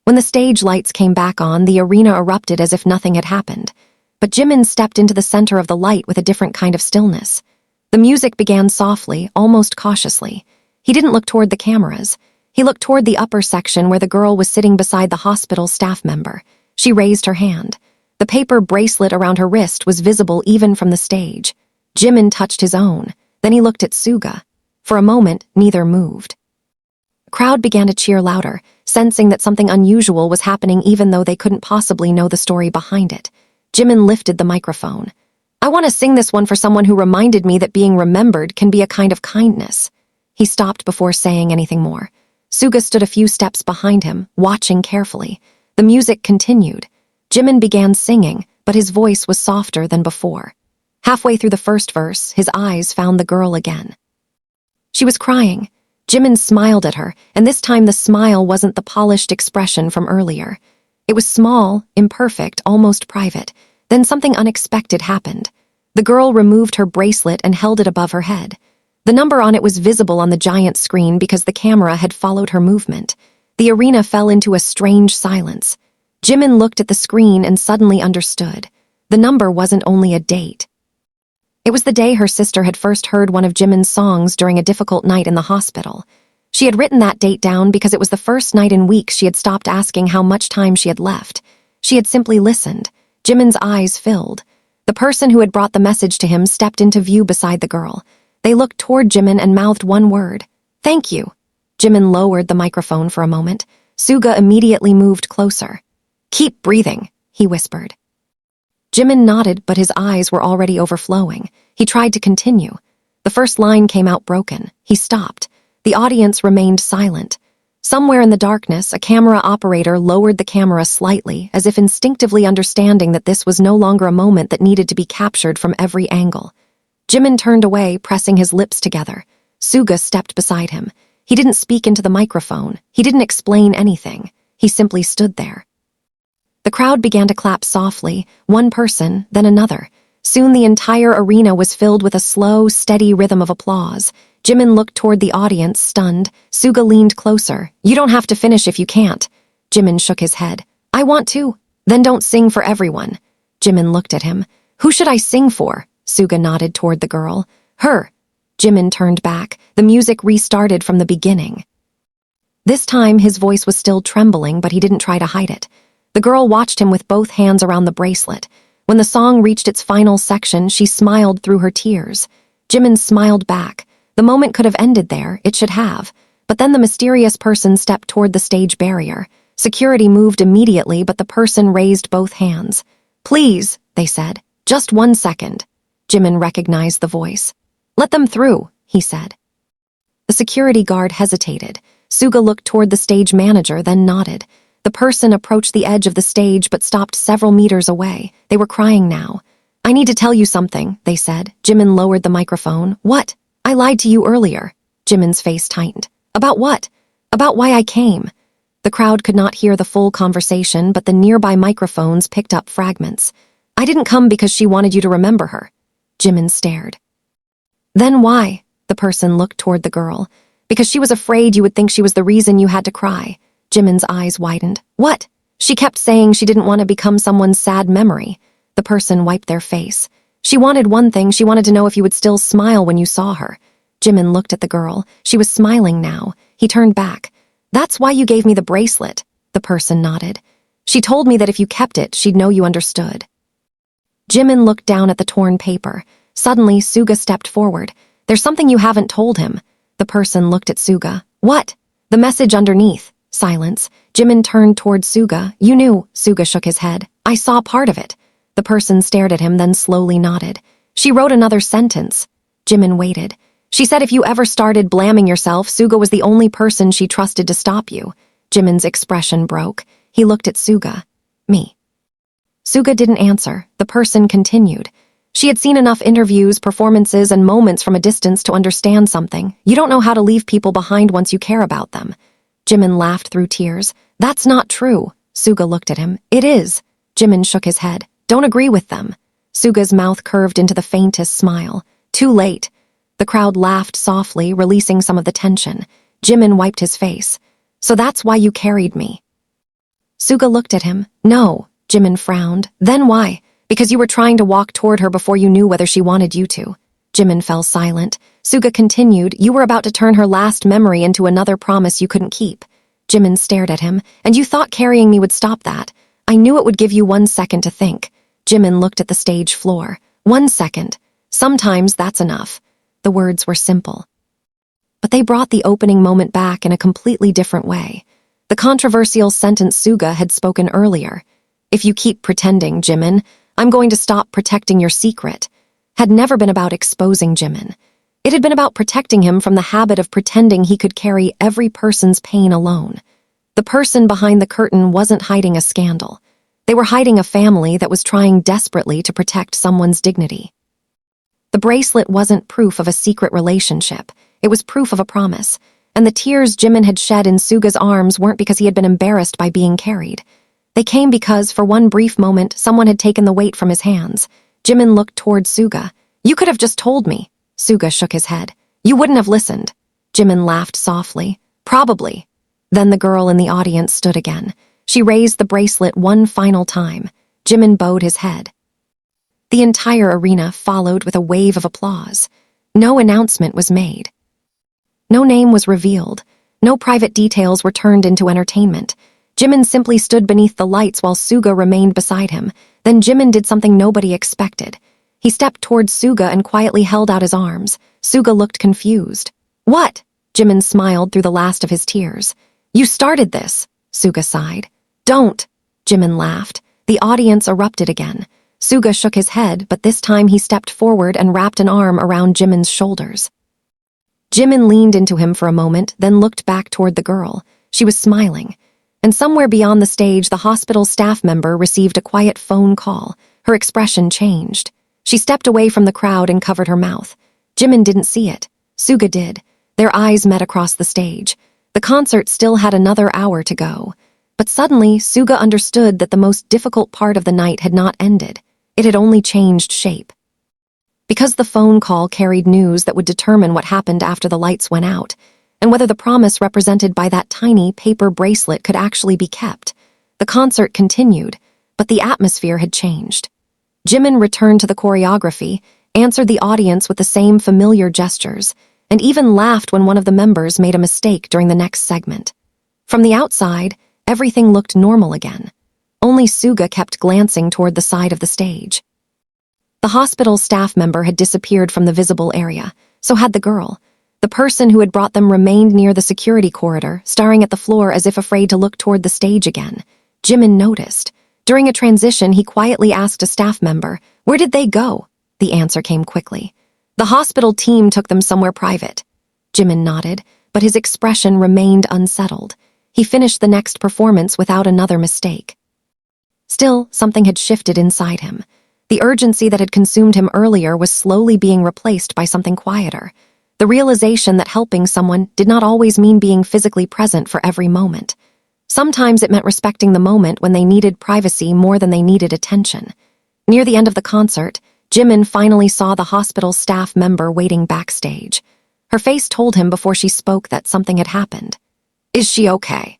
When the stage lights came back on, the arena erupted as if nothing had happened, but Jimin stepped into the center of the light with a different kind of stillness. The music began softly, almost cautiously. He didn't look toward the cameras. He looked toward the upper section where the girl was sitting beside the hospital staff member. She raised her hand. The paper bracelet around her wrist was visible even from the stage. Jimin touched his own. Then he looked at Suga. For a moment, neither moved. The crowd began to cheer louder, sensing that something unusual was happening even though they couldn't possibly know the story behind it. Jimin lifted the microphone. "I want to sing this one for someone who reminded me that being remembered can be a kind of kindness." He stopped before saying anything more. Suga stood a few steps behind him, watching carefully. The music continued. Jimin began singing, but his voice was softer than before. Halfway through the first verse, his eyes found the girl again. She was crying. Jimin smiled at her, and this time the smile wasn't the polished expression from earlier. It was small, imperfect, almost private. Then something unexpected happened. The girl removed her bracelet and held it above her head. The number on it was visible on the giant screen because the camera had followed her movement. The arena fell into a strange silence. Jimin looked at the screen and suddenly understood. The number wasn't only a date. It was the day her sister had first heard one of Jimin's songs during a difficult night in the hospital. She had written that date down because it was the first night in weeks she had stopped asking how much time she had left. She had simply listened. Jimin's eyes filled. The person who had brought the message to him stepped into view beside the girl. They looked toward Jimin and mouthed one word. "Thank you." Jimin lowered the microphone for a moment. Suga immediately moved closer. "Keep breathing," he whispered. Jimin nodded, but his eyes were already overflowing. He tried to continue. The first line came out broken. He stopped. The audience remained silent. Somewhere in the darkness, a camera operator lowered the camera slightly, as if instinctively understanding that this was no longer a moment that needed to be captured from every angle. Jimin turned away, pressing his lips together. Suga stepped beside him. He didn't speak into the microphone. He didn't explain anything. He simply stood there. The crowd began to clap softly, one person, then another. Soon the entire arena was filled with a slow, steady rhythm of applause. Jimin looked toward the audience, stunned. Suga leaned closer. You don't have to finish if you can't. Jimin shook his head. I want to. Then don't sing for everyone. Jimin looked at him. Who should I sing for? Suga nodded toward the girl. Her. Jimin turned back. The music restarted from the beginning. This time his voice was still trembling, but he didn't try to hide it. The girl watched him with both hands around the bracelet. When the song reached its final section, she smiled through her tears. Jimin smiled back. The moment could have ended there, it should have. But then the mysterious person stepped toward the stage barrier. Security moved immediately, but the person raised both hands. Please, they said. Just 1 second. Jimin recognized the voice. Let them through, he said. The security guard hesitated. Suga looked toward the stage manager, then nodded. The person approached the edge of the stage but stopped several meters away. They were crying now. I need to tell you something, they said. Jimin lowered the microphone. What? I lied to you earlier. Jimin's face tightened. About what? About why I came. The crowd could not hear the full conversation, but the nearby microphones picked up fragments. I didn't come because she wanted you to remember her. Jimin stared. Then why? The person looked toward the girl. Because she was afraid you would think she was the reason you had to cry. Jimin's eyes widened. What? She kept saying she didn't want to become someone's sad memory. The person wiped their face. She wanted one thing. She wanted to know if you would still smile when you saw her. Jimin looked at the girl. She was smiling now. He turned back. That's why you gave me the bracelet. The person nodded. She told me that if you kept it, she'd know you understood. Jimin looked down at the torn paper. Suddenly, Suga stepped forward. There's something you haven't told him. The person looked at Suga. What? The message underneath. Silence. Jimin turned toward Suga. You knew. Suga shook his head. I saw part of it. The person stared at him, then slowly nodded. She wrote another sentence. Jimin waited. She said if you ever started blaming yourself, Suga was the only person she trusted to stop you. Jimin's expression broke. He looked at Suga. Me. Suga didn't answer. The person continued. She had seen enough interviews, performances, and moments from a distance to understand something. You don't know how to leave people behind once you care about them. Jimin laughed through tears. That's not true. Suga looked at him. It is. Jimin shook his head. Don't agree with them. Suga's mouth curved into the faintest smile. Too late. The crowd laughed softly, releasing some of the tension. Jimin wiped his face. So that's why you carried me. Suga looked at him. No. Jimin frowned. Then why? Because you were trying to walk toward her before you knew whether she wanted you to. Jimin fell silent. Suga continued. You were about to turn her last memory into another promise you couldn't keep. Jimin stared at him. And you thought carrying me would stop that. I knew it would give you 1 second to think. Jimin looked at the stage floor. 1 second. Sometimes that's enough. The words were simple. But they brought the opening moment back in a completely different way. The controversial sentence Suga had spoken earlier. If you keep pretending, Jimin, I'm going to stop protecting your secret, had never been about exposing Jimin. It had been about protecting him from the habit of pretending he could carry every person's pain alone. The person behind the curtain wasn't hiding a scandal. They were hiding a family that was trying desperately to protect someone's dignity. The bracelet wasn't proof of a secret relationship. It was proof of a promise. And the tears Jimin had shed in Suga's arms weren't because he had been embarrassed by being carried. They came because, for one brief moment, someone had taken the weight from his hands. Jimin looked toward Suga. You could have just told me. Suga shook his head. You wouldn't have listened. Jimin laughed softly. Probably. Then the girl in the audience stood again. She raised the bracelet one final time. Jimin bowed his head. The entire arena followed with a wave of applause. No announcement was made. No name was revealed. No private details were turned into entertainment. Jimin simply stood beneath the lights while Suga remained beside him. Then Jimin did something nobody expected. He stepped towards Suga and quietly held out his arms. Suga looked confused. What? Jimin smiled through the last of his tears. You started this, Suga sighed. Don't. Jimin laughed. The audience erupted again. Suga shook his head, but this time he stepped forward and wrapped an arm around Jimin's shoulders. Jimin leaned into him for a moment, then looked back toward the girl. She was smiling. And somewhere beyond the stage, the hospital staff member received a quiet phone call. Her expression changed. She stepped away from the crowd and covered her mouth. Jimin didn't see it. Suga did. Their eyes met across the stage. The concert still had another hour to go. But suddenly, Suga understood that the most difficult part of the night had not ended. It had only changed shape. because the phone call carried news that would determine what happened after the lights went out, and whether the promise represented by that tiny paper bracelet could actually be kept. The concert continued, but the atmosphere had changed. Jimin returned to the choreography, answered the audience with the same familiar gestures, and even laughed when one of the members made a mistake during the next segment. From the outside, everything looked normal again. Only Suga kept glancing toward the side of the stage. The hospital staff member had disappeared from the visible area, so had the girl. The person who had brought them remained near the security corridor, staring at the floor as if afraid to look toward the stage again. Jimin noticed. During a transition, he quietly asked a staff member, "Where did they go?" The answer came quickly. "The hospital team took them somewhere private." Jimin nodded, but his expression remained unsettled. He finished the next performance without another mistake. Still, something had shifted inside him. The urgency that had consumed him earlier was slowly being replaced by something quieter. The realization that helping someone did not always mean being physically present for every moment. Sometimes it meant respecting the moment when they needed privacy more than they needed attention. Near the end of the concert, Jimin finally saw the hospital staff member waiting backstage. Her face told him before she spoke that something had happened. "Is she okay?"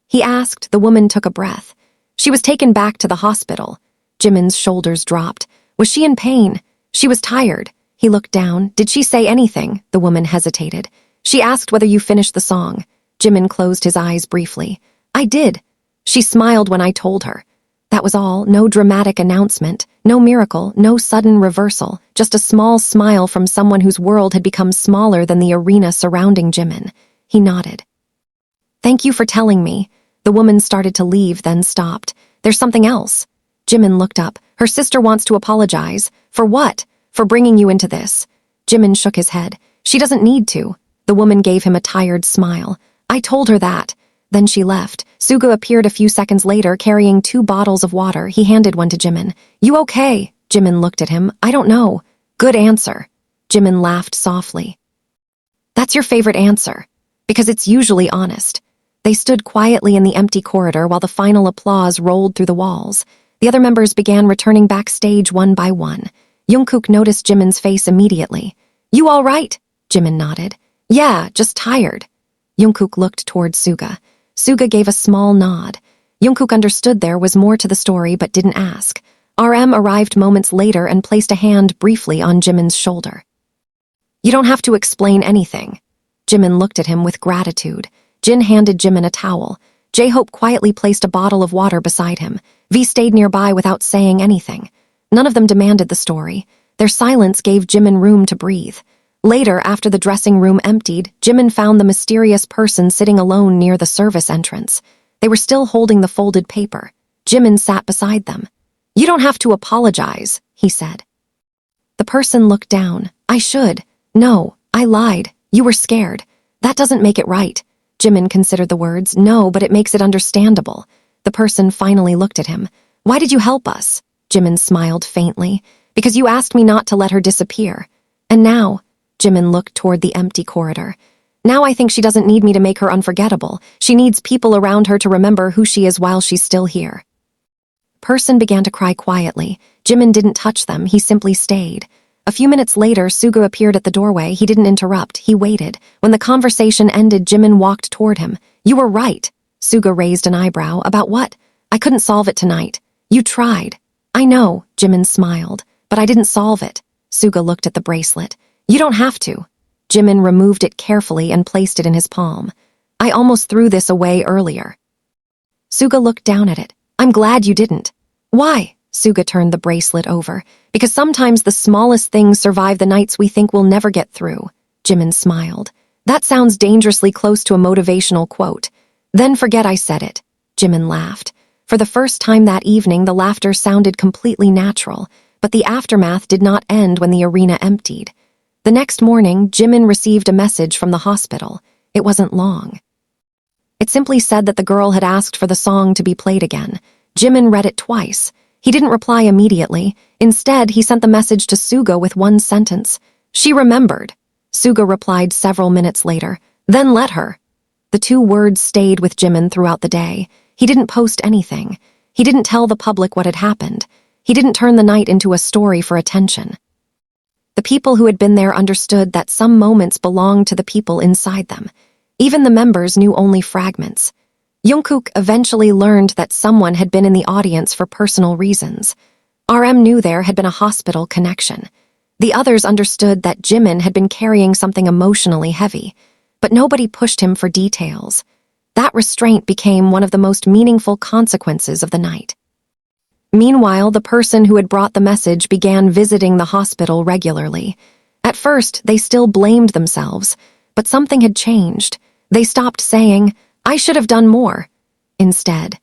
he asked. The woman took a breath. "She was taken back to the hospital." Jimin's shoulders dropped. "Was she in pain?" "She was tired." He looked down. "Did she say anything?" The woman hesitated. "She asked whether you finished the song." Jimin closed his eyes briefly. "I did." "She smiled when I told her." That was all. No dramatic announcement, no miracle, no sudden reversal, just a small smile from someone whose world had become smaller than the arena surrounding Jimin. He nodded. "Thank you for telling me." The woman started to leave, then stopped. "There's something else." Jimin looked up. "Her sister wants to apologize." "For what?" "For bringing you into this." Jimin shook his head. "She doesn't need to." The woman gave him a tired smile. "I told her that." Then she left. Suga appeared a few seconds later, carrying 2 bottles of water. He handed one to Jimin. "You okay?" Jimin looked at him. "I don't know." "Good answer." Jimin laughed softly. "That's your favorite answer." "Because it's usually honest." They stood quietly in the empty corridor while the final applause rolled through the walls. The other members began returning backstage one by one. Jungkook noticed Jimin's face immediately. "You all right?" Jimin nodded. "Yeah, just tired." Jungkook looked toward Suga. Suga gave a small nod. Jungkook understood there was more to the story but didn't ask. RM arrived moments later and placed a hand briefly on Jimin's shoulder. "You don't have to explain anything." Jimin looked at him with gratitude. Jin handed Jimin a towel. J-Hope quietly placed a bottle of water beside him. V stayed nearby without saying anything. None of them demanded the story. Their silence gave Jimin room to breathe. Later, after the dressing room emptied, Jimin found the mysterious person sitting alone near the service entrance. They were still holding the folded paper. Jimin sat beside them. "You don't have to apologize," he said. The person looked down. "I should." "No, I lied. You were scared." "That doesn't make it right." Jimin considered the words. "No, but it makes it understandable." The person finally looked at him. "Why did you help us?" Jimin smiled faintly. "Because you asked me not to let her disappear." "And now?" Jimin looked toward the empty corridor. "Now I think she doesn't need me to make her unforgettable. She needs people around her to remember who she is while she's still here." Person began to cry quietly. Jimin didn't touch them. He simply stayed. A few minutes later, Suga appeared at the doorway. He didn't interrupt. He waited. When the conversation ended, Jimin walked toward him. "You were right." Suga raised an eyebrow. "About what?" "I couldn't solve it tonight." "You tried." "I know," Jimin smiled. "But I didn't solve it." Suga looked at the bracelet. "You don't have to." Jimin removed it carefully and placed it in his palm. "I almost threw this away earlier." Suga looked down at it. "I'm glad you didn't." "Why?" Suga turned the bracelet over. "Because sometimes the smallest things survive the nights we think we'll never get through." Jimin smiled. "That sounds dangerously close to a motivational quote." "Then forget I said it." Jimin laughed. For the first time that evening, the laughter sounded completely natural, but the aftermath did not end when the arena emptied. The next morning, Jimin received a message from the hospital. It wasn't long. It simply said that the girl had asked for the song to be played again. Jimin read it twice. He didn't reply immediately. Instead, he sent the message to Suga with one sentence. "She remembered." Suga replied several minutes later. "Then let her." The 2 words stayed with Jimin throughout the day. He didn't post anything. He didn't tell the public what had happened. He didn't turn the night into a story for attention. The people who had been there understood that some moments belonged to the people inside them. Even the members knew only fragments. Jungkook eventually learned that someone had been in the audience for personal reasons. RM knew there had been a hospital connection. The others understood that Jimin had been carrying something emotionally heavy, but nobody pushed him for details. That restraint became one of the most meaningful consequences of the night. Meanwhile, the person who had brought the message began visiting the hospital regularly. At first, they still blamed themselves, but something had changed. They stopped saying, "I should have done more." Instead,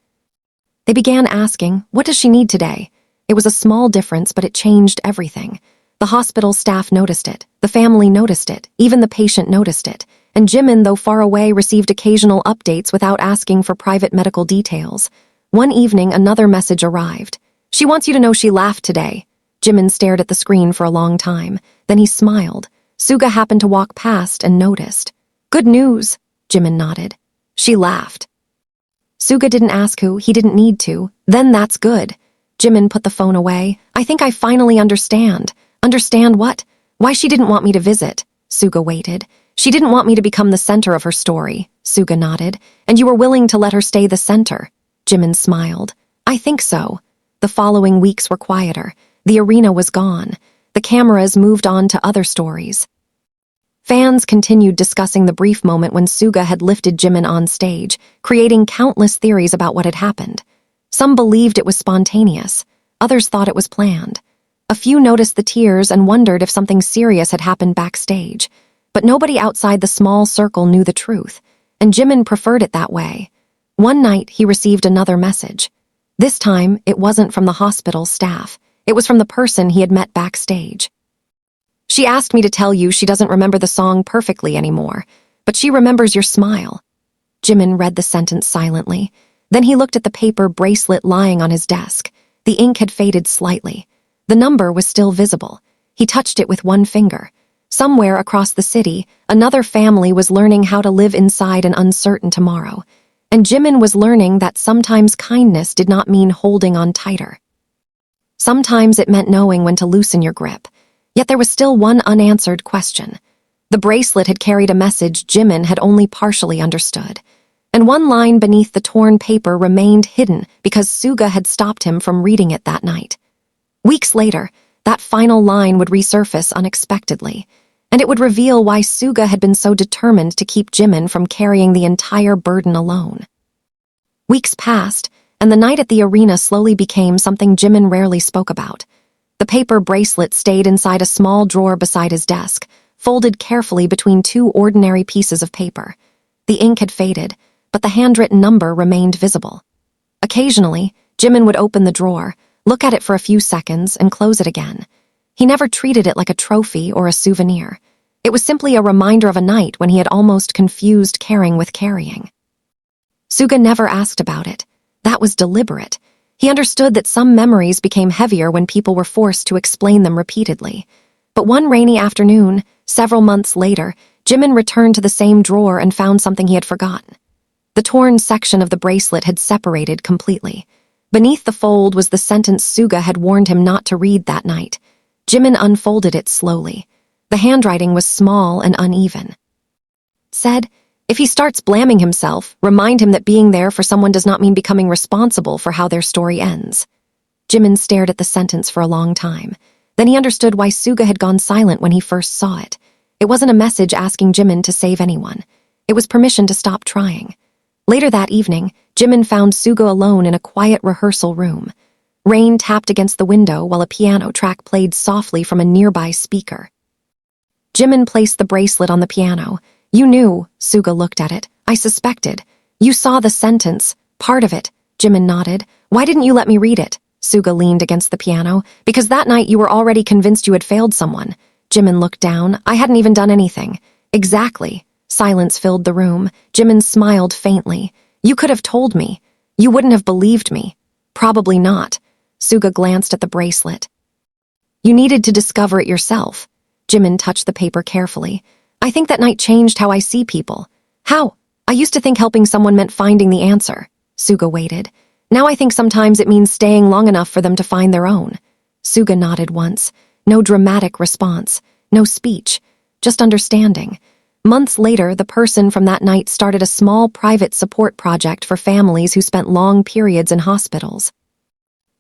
they began asking, "What does she need today?" It was a small difference, but it changed everything. The hospital staff noticed it, the family noticed it, even the patient noticed it, and Jimin, though far away, received occasional updates without asking for private medical details. One evening, another message arrived. "She wants you to know she laughed today." Jimin stared at the screen for a long time. Then he smiled. Suga happened to walk past and noticed. "Good news," Jimin nodded. "She laughed." Suga didn't ask who, he didn't need to. "Then that's good." Jimin put the phone away. "I think I finally understand." "Understand what?" "Why she didn't want me to visit." Suga waited. "She didn't want me to become the center of her story." Suga nodded. "And you were willing to let her stay the center." Jimin smiled. "I think so." The following weeks were quieter. The arena was gone. The cameras moved on to other stories. Fans continued discussing the brief moment when Suga had lifted Jimin on stage, creating countless theories about what had happened. Some believed it was spontaneous. Others thought it was planned. A few noticed the tears and wondered if something serious had happened backstage. But nobody outside the small circle knew the truth, and Jimin preferred it that way. One night, he received another message. This time, it wasn't from the hospital staff. It was from the person he had met backstage. "She asked me to tell you she doesn't remember the song perfectly anymore, but she remembers your smile." Jimin read the sentence silently. Then he looked at the paper bracelet lying on his desk. The ink had faded slightly. The number was still visible. He touched it with one finger. Somewhere across the city, another family was learning how to live inside an uncertain tomorrow. And Jimin was learning that sometimes kindness did not mean holding on tighter. Sometimes it meant knowing when to loosen your grip. Yet there was still one unanswered question. The bracelet had carried a message Jimin had only partially understood. And one line beneath the torn paper remained hidden because Suga had stopped him from reading it that night. Weeks later, that final line would resurface unexpectedly, and it would reveal why Suga had been so determined to keep Jimin from carrying the entire burden alone. Weeks passed, and the night at the arena slowly became something Jimin rarely spoke about. The paper bracelet stayed inside a small drawer beside his desk, folded carefully between two ordinary pieces of paper. The ink had faded, but the handwritten number remained visible. Occasionally, Jimin would open the drawer, look at it for a few seconds, and close it again. He never treated it like a trophy or a souvenir. It was simply a reminder of a night when he had almost confused caring with carrying. Suga never asked about it. That was deliberate. He understood that some memories became heavier when people were forced to explain them repeatedly. But one rainy afternoon, several months later, Jimin returned to the same drawer and found something he had forgotten. The torn section of the bracelet had separated completely. Beneath the fold was the sentence Suga had warned him not to read that night. Jimin unfolded it slowly. The handwriting was small and uneven. Said, "If he starts blaming himself, remind him that being there for someone does not mean becoming responsible for how their story ends." Jimin stared at the sentence for a long time. Then he understood why Suga had gone silent when he first saw it. It wasn't a message asking Jimin to save anyone. It was permission to stop trying. Later that evening, Jimin found Suga alone in a quiet rehearsal room. Rain tapped against the window while a piano track played softly from a nearby speaker. Jimin placed the bracelet on the piano. "You knew," Suga looked at it. "I suspected. You saw the sentence, part of it." Jimin nodded. "Why didn't you let me read it?" Suga leaned against the piano. "Because that night you were already convinced you had failed someone." Jimin looked down. "I hadn't even done anything." "Exactly." Silence filled the room. Jimin smiled faintly. "You could have told me. You wouldn't have believed me." "Probably not." Suga glanced at the bracelet. "You needed to discover it yourself." Jimin touched the paper carefully. "I think that night changed how I see people." "How?" "I used to think helping someone meant finding the answer." Suga waited. "Now I think sometimes it means staying long enough for them to find their own." Suga nodded once. no dramatic response, no speech, just understanding. Months later, the person from that night started a small private support project for families who spent long periods in hospitals.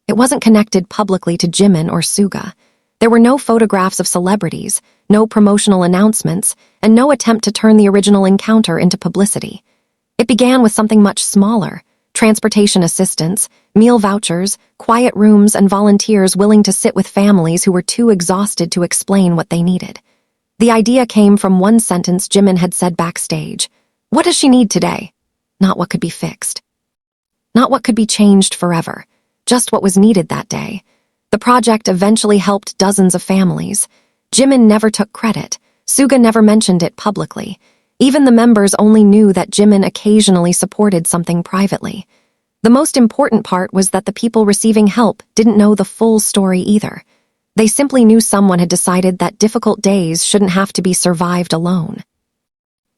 It wasn't connected publicly to Jimin or Suga. There were no photographs of celebrities, no promotional announcements, and no attempt to turn the original encounter into publicity. It began with something much smaller: transportation assistance, meal vouchers, quiet rooms, and volunteers willing to sit with families who were too exhausted to explain what they needed. The idea came from one sentence Jimin had said backstage. "What does she need today?" Not what could be fixed. Not what could be changed forever. Just what was needed that day. The project eventually helped dozens of families. Jimin never took credit. Suga never mentioned it publicly. Even the members only knew that Jimin occasionally supported something privately. The most important part was that the people receiving help didn't know the full story either. They simply knew someone had decided that difficult days shouldn't have to be survived alone.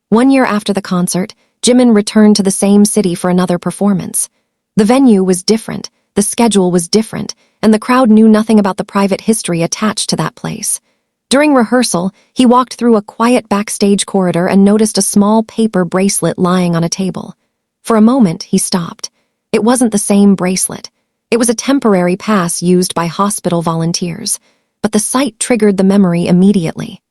1 year after the concert, Jimin returned to the same city for another performance. The venue was different, the schedule was different, and the crowd knew nothing about the private history attached to that place. During rehearsal, he walked through a quiet backstage corridor and noticed a small paper bracelet lying on a table. For a moment, he stopped. It wasn't the same bracelet. It was a temporary pass used by hospital volunteers, but the sight triggered the memory immediately.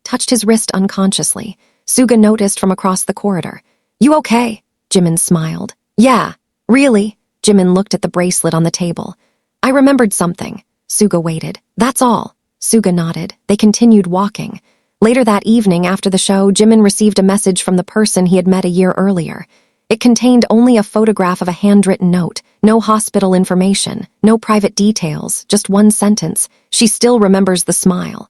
Touched his wrist unconsciously. Suga noticed from across the corridor. "You okay?" Jimin smiled. "Yeah, really?" Jimin looked at the bracelet on the table. "I remembered something." Suga waited. "That's all." Suga nodded. They continued walking. Later that evening, after the show, Jimin received a message from the person he had met a year earlier. It contained only a photograph of a handwritten note, no hospital information, no private details, just one sentence: "She still remembers the smile."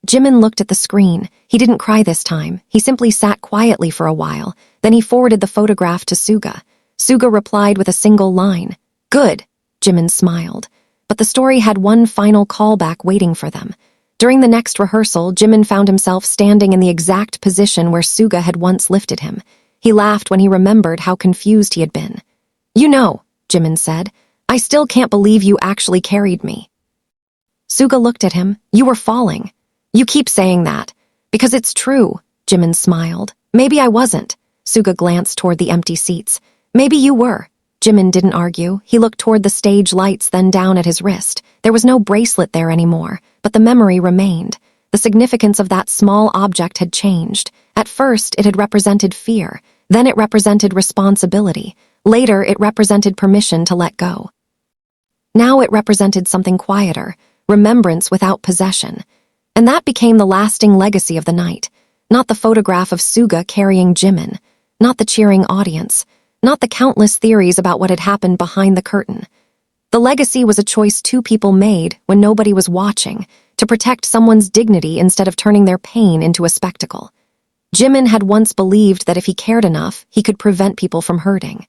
Jimin looked at the screen. He didn't cry this time. He simply sat quietly for a while. Then he forwarded the photograph to Suga. Suga replied with a single line. "Good." Jimin smiled. But the story had one final callback waiting for them. During the next rehearsal, Jimin found himself standing in the exact position where Suga had once lifted him. He laughed when he remembered how confused he had been. "You know," Jimin said, "I still can't believe you actually carried me." Suga looked at him. "You were falling." "You keep saying that." "Because it's true," Jimin smiled. "Maybe I wasn't." Suga glanced toward the empty seats. "Maybe you were." Jimin didn't argue. He looked toward the stage lights, then down at his wrist. There was no bracelet there anymore, but the memory remained. The significance of that small object had changed. At first, it had represented fear. Then it represented responsibility. Later, it represented permission to let go. Now it represented something quieter, remembrance without possession. And that became the lasting legacy of the night. Not the photograph of Suga carrying Jimin. Not the cheering audience. Not the countless theories about what had happened behind the curtain. The legacy was a choice two people made when nobody was watching, to protect someone's dignity instead of turning their pain into a spectacle. Jimin had once believed that if he cared enough, he could prevent people from hurting.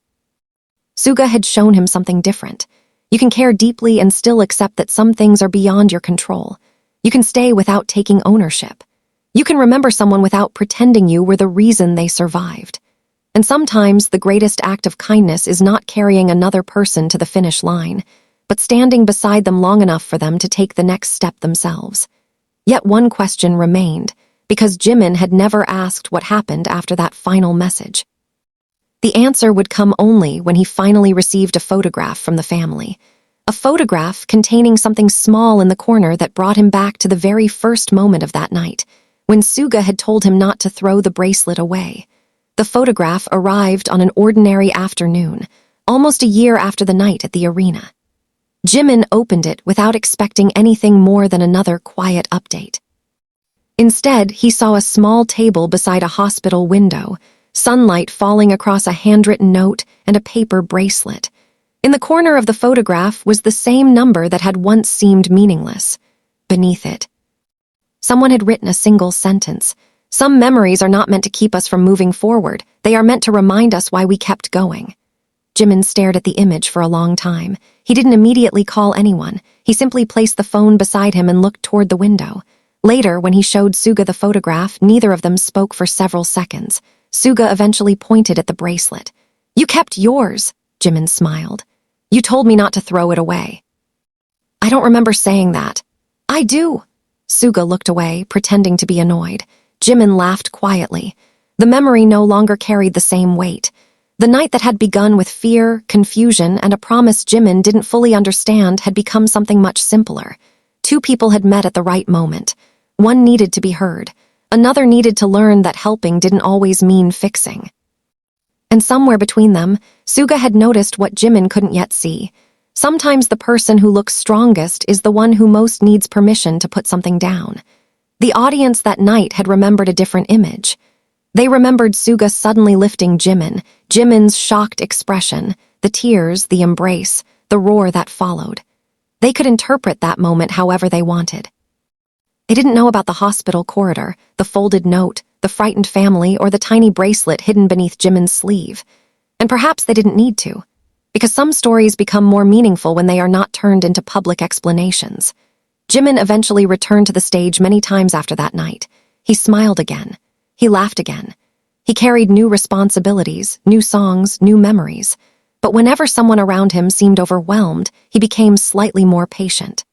Suga had shown him something different. You can care deeply and still accept that some things are beyond your control. You can stay without taking ownership. You can remember someone without pretending you were the reason they survived. And sometimes the greatest act of kindness is not carrying another person to the finish line, but standing beside them long enough for them to take the next step themselves. Yet one question remained, because Jimin had never asked what happened after that final message. The answer would come only when he finally received a photograph from the family. A photograph containing something small in the corner that brought him back to the very first moment of that night, when Suga had told him not to throw the bracelet away. The photograph arrived on an ordinary afternoon, almost a year after the night at the arena. Jimin opened it without expecting anything more than another quiet update. Instead, he saw a small table beside a hospital window, sunlight falling across a handwritten note and a paper bracelet. In the corner of the photograph was the same number that had once seemed meaningless. Beneath it, someone had written a single sentence. "Some memories are not meant to keep us from moving forward. They are meant to remind us why we kept going." Jimin stared at the image for a long time. He didn't immediately call anyone. He simply placed the phone beside him and looked toward the window. Later, when he showed Suga the photograph, neither of them spoke for several seconds. Suga eventually pointed at the bracelet. "You kept yours," Jimin smiled. "You told me not to throw it away." "I don't remember saying that." I do. Suga looked away, pretending to be annoyed. Jimin laughed quietly. The memory no longer carried the same weight. The night that had begun with fear, confusion, and a promise Jimin didn't fully understand had become something much simpler. Two people had met at the right moment. One needed to be heard. Another needed to learn that helping didn't always mean fixing. And somewhere between them, Suga had noticed what Jimin couldn't yet see. Sometimes the person who looks strongest is the one who most needs permission to put something down. The audience that night had remembered a different image. They remembered Suga suddenly lifting Jimin, Jimin's shocked expression, the tears, the embrace, the roar that followed. They could interpret that moment however they wanted. They didn't know about the hospital corridor, the folded note, the frightened family, or the tiny bracelet hidden beneath Jimin's sleeve. And perhaps they didn't need to, because some stories become more meaningful when they are not turned into public explanations. Jimin eventually returned to the stage many times after that night. He smiled again. He laughed again. He carried new responsibilities, new songs, new memories. But whenever someone around him seemed overwhelmed, he became slightly more patient.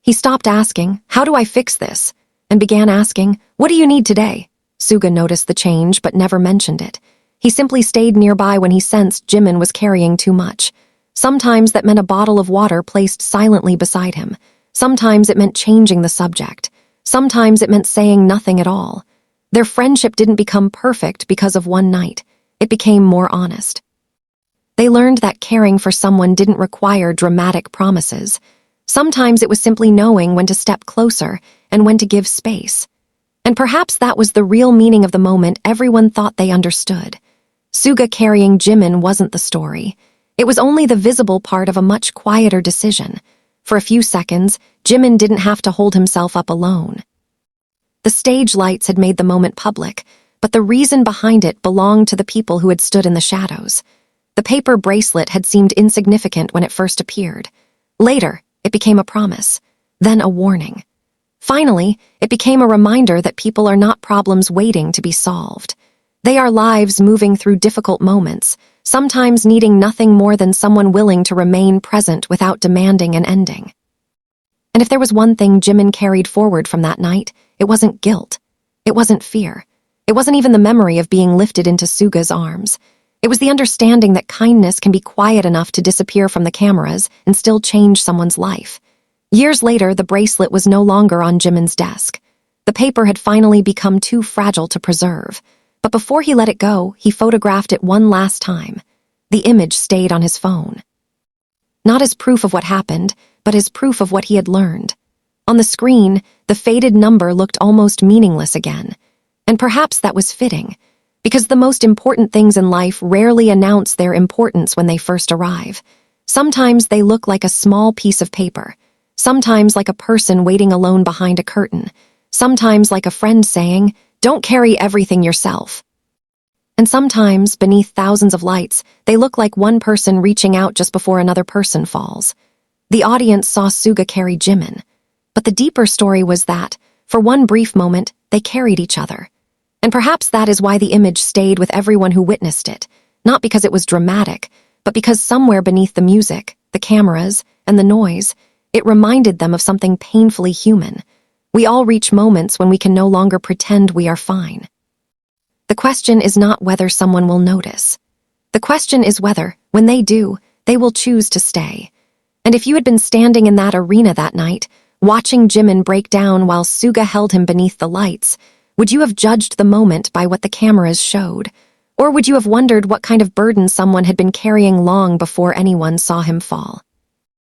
He stopped asking, "How do I fix this?" and began asking, "What do you need today?" Suga noticed the change but never mentioned it. He simply stayed nearby when he sensed Jimin was carrying too much. Sometimes that meant a bottle of water placed silently beside him. Sometimes it meant changing the subject. Sometimes it meant saying nothing at all. Their friendship didn't become perfect because of one night. It became more honest. They learned that caring for someone didn't require dramatic promises. Sometimes it was simply knowing when to step closer and when to give space. And perhaps that was the real meaning of the moment everyone thought they understood. Suga carrying Jimin wasn't the story. It was only the visible part of a much quieter decision. For a few seconds, Jimin didn't have to hold himself up alone. The stage lights had made the moment public, but the reason behind it belonged to the people who had stood in the shadows. The paper bracelet had seemed insignificant when it first appeared. Later, it became a promise, then a warning. Finally, it became a reminder that people are not problems waiting to be solved. They are lives moving through difficult moments, sometimes needing nothing more than someone willing to remain present without demanding an ending. And if there was one thing Jimin carried forward from that night, it wasn't guilt. It wasn't fear. It wasn't even the memory of being lifted into Suga's arms. It was the understanding that kindness can be quiet enough to disappear from the cameras and still change someone's life. Years later, the bracelet was no longer on Jimin's desk. The paper had finally become too fragile to preserve. But before he let it go, he photographed it one last time. The image stayed on his phone. Not as proof of what happened, but as proof of what he had learned. On the screen, the faded number looked almost meaningless again. And perhaps that was fitting, because the most important things in life rarely announce their importance when they first arrive. Sometimes they look like a small piece of paper. Sometimes like a person waiting alone behind a curtain. Sometimes like a friend saying, "Don't carry everything yourself." And sometimes, beneath thousands of lights, they look like one person reaching out just before another person falls. The audience saw Suga carry Jimin. But the deeper story was that, for one brief moment, they carried each other. And perhaps that is why the image stayed with everyone who witnessed it, not because it was dramatic, but because somewhere beneath the music, the cameras, and the noise, it reminded them of something painfully human. We all reach moments when we can no longer pretend we are fine. The question is not whether someone will notice. The question is whether, when they do, they will choose to stay. And if you had been standing in that arena that night, watching Jimin break down while Suga held him beneath the lights, would you have judged the moment by what the cameras showed? Or would you have wondered what kind of burden someone had been carrying long before anyone saw him fall?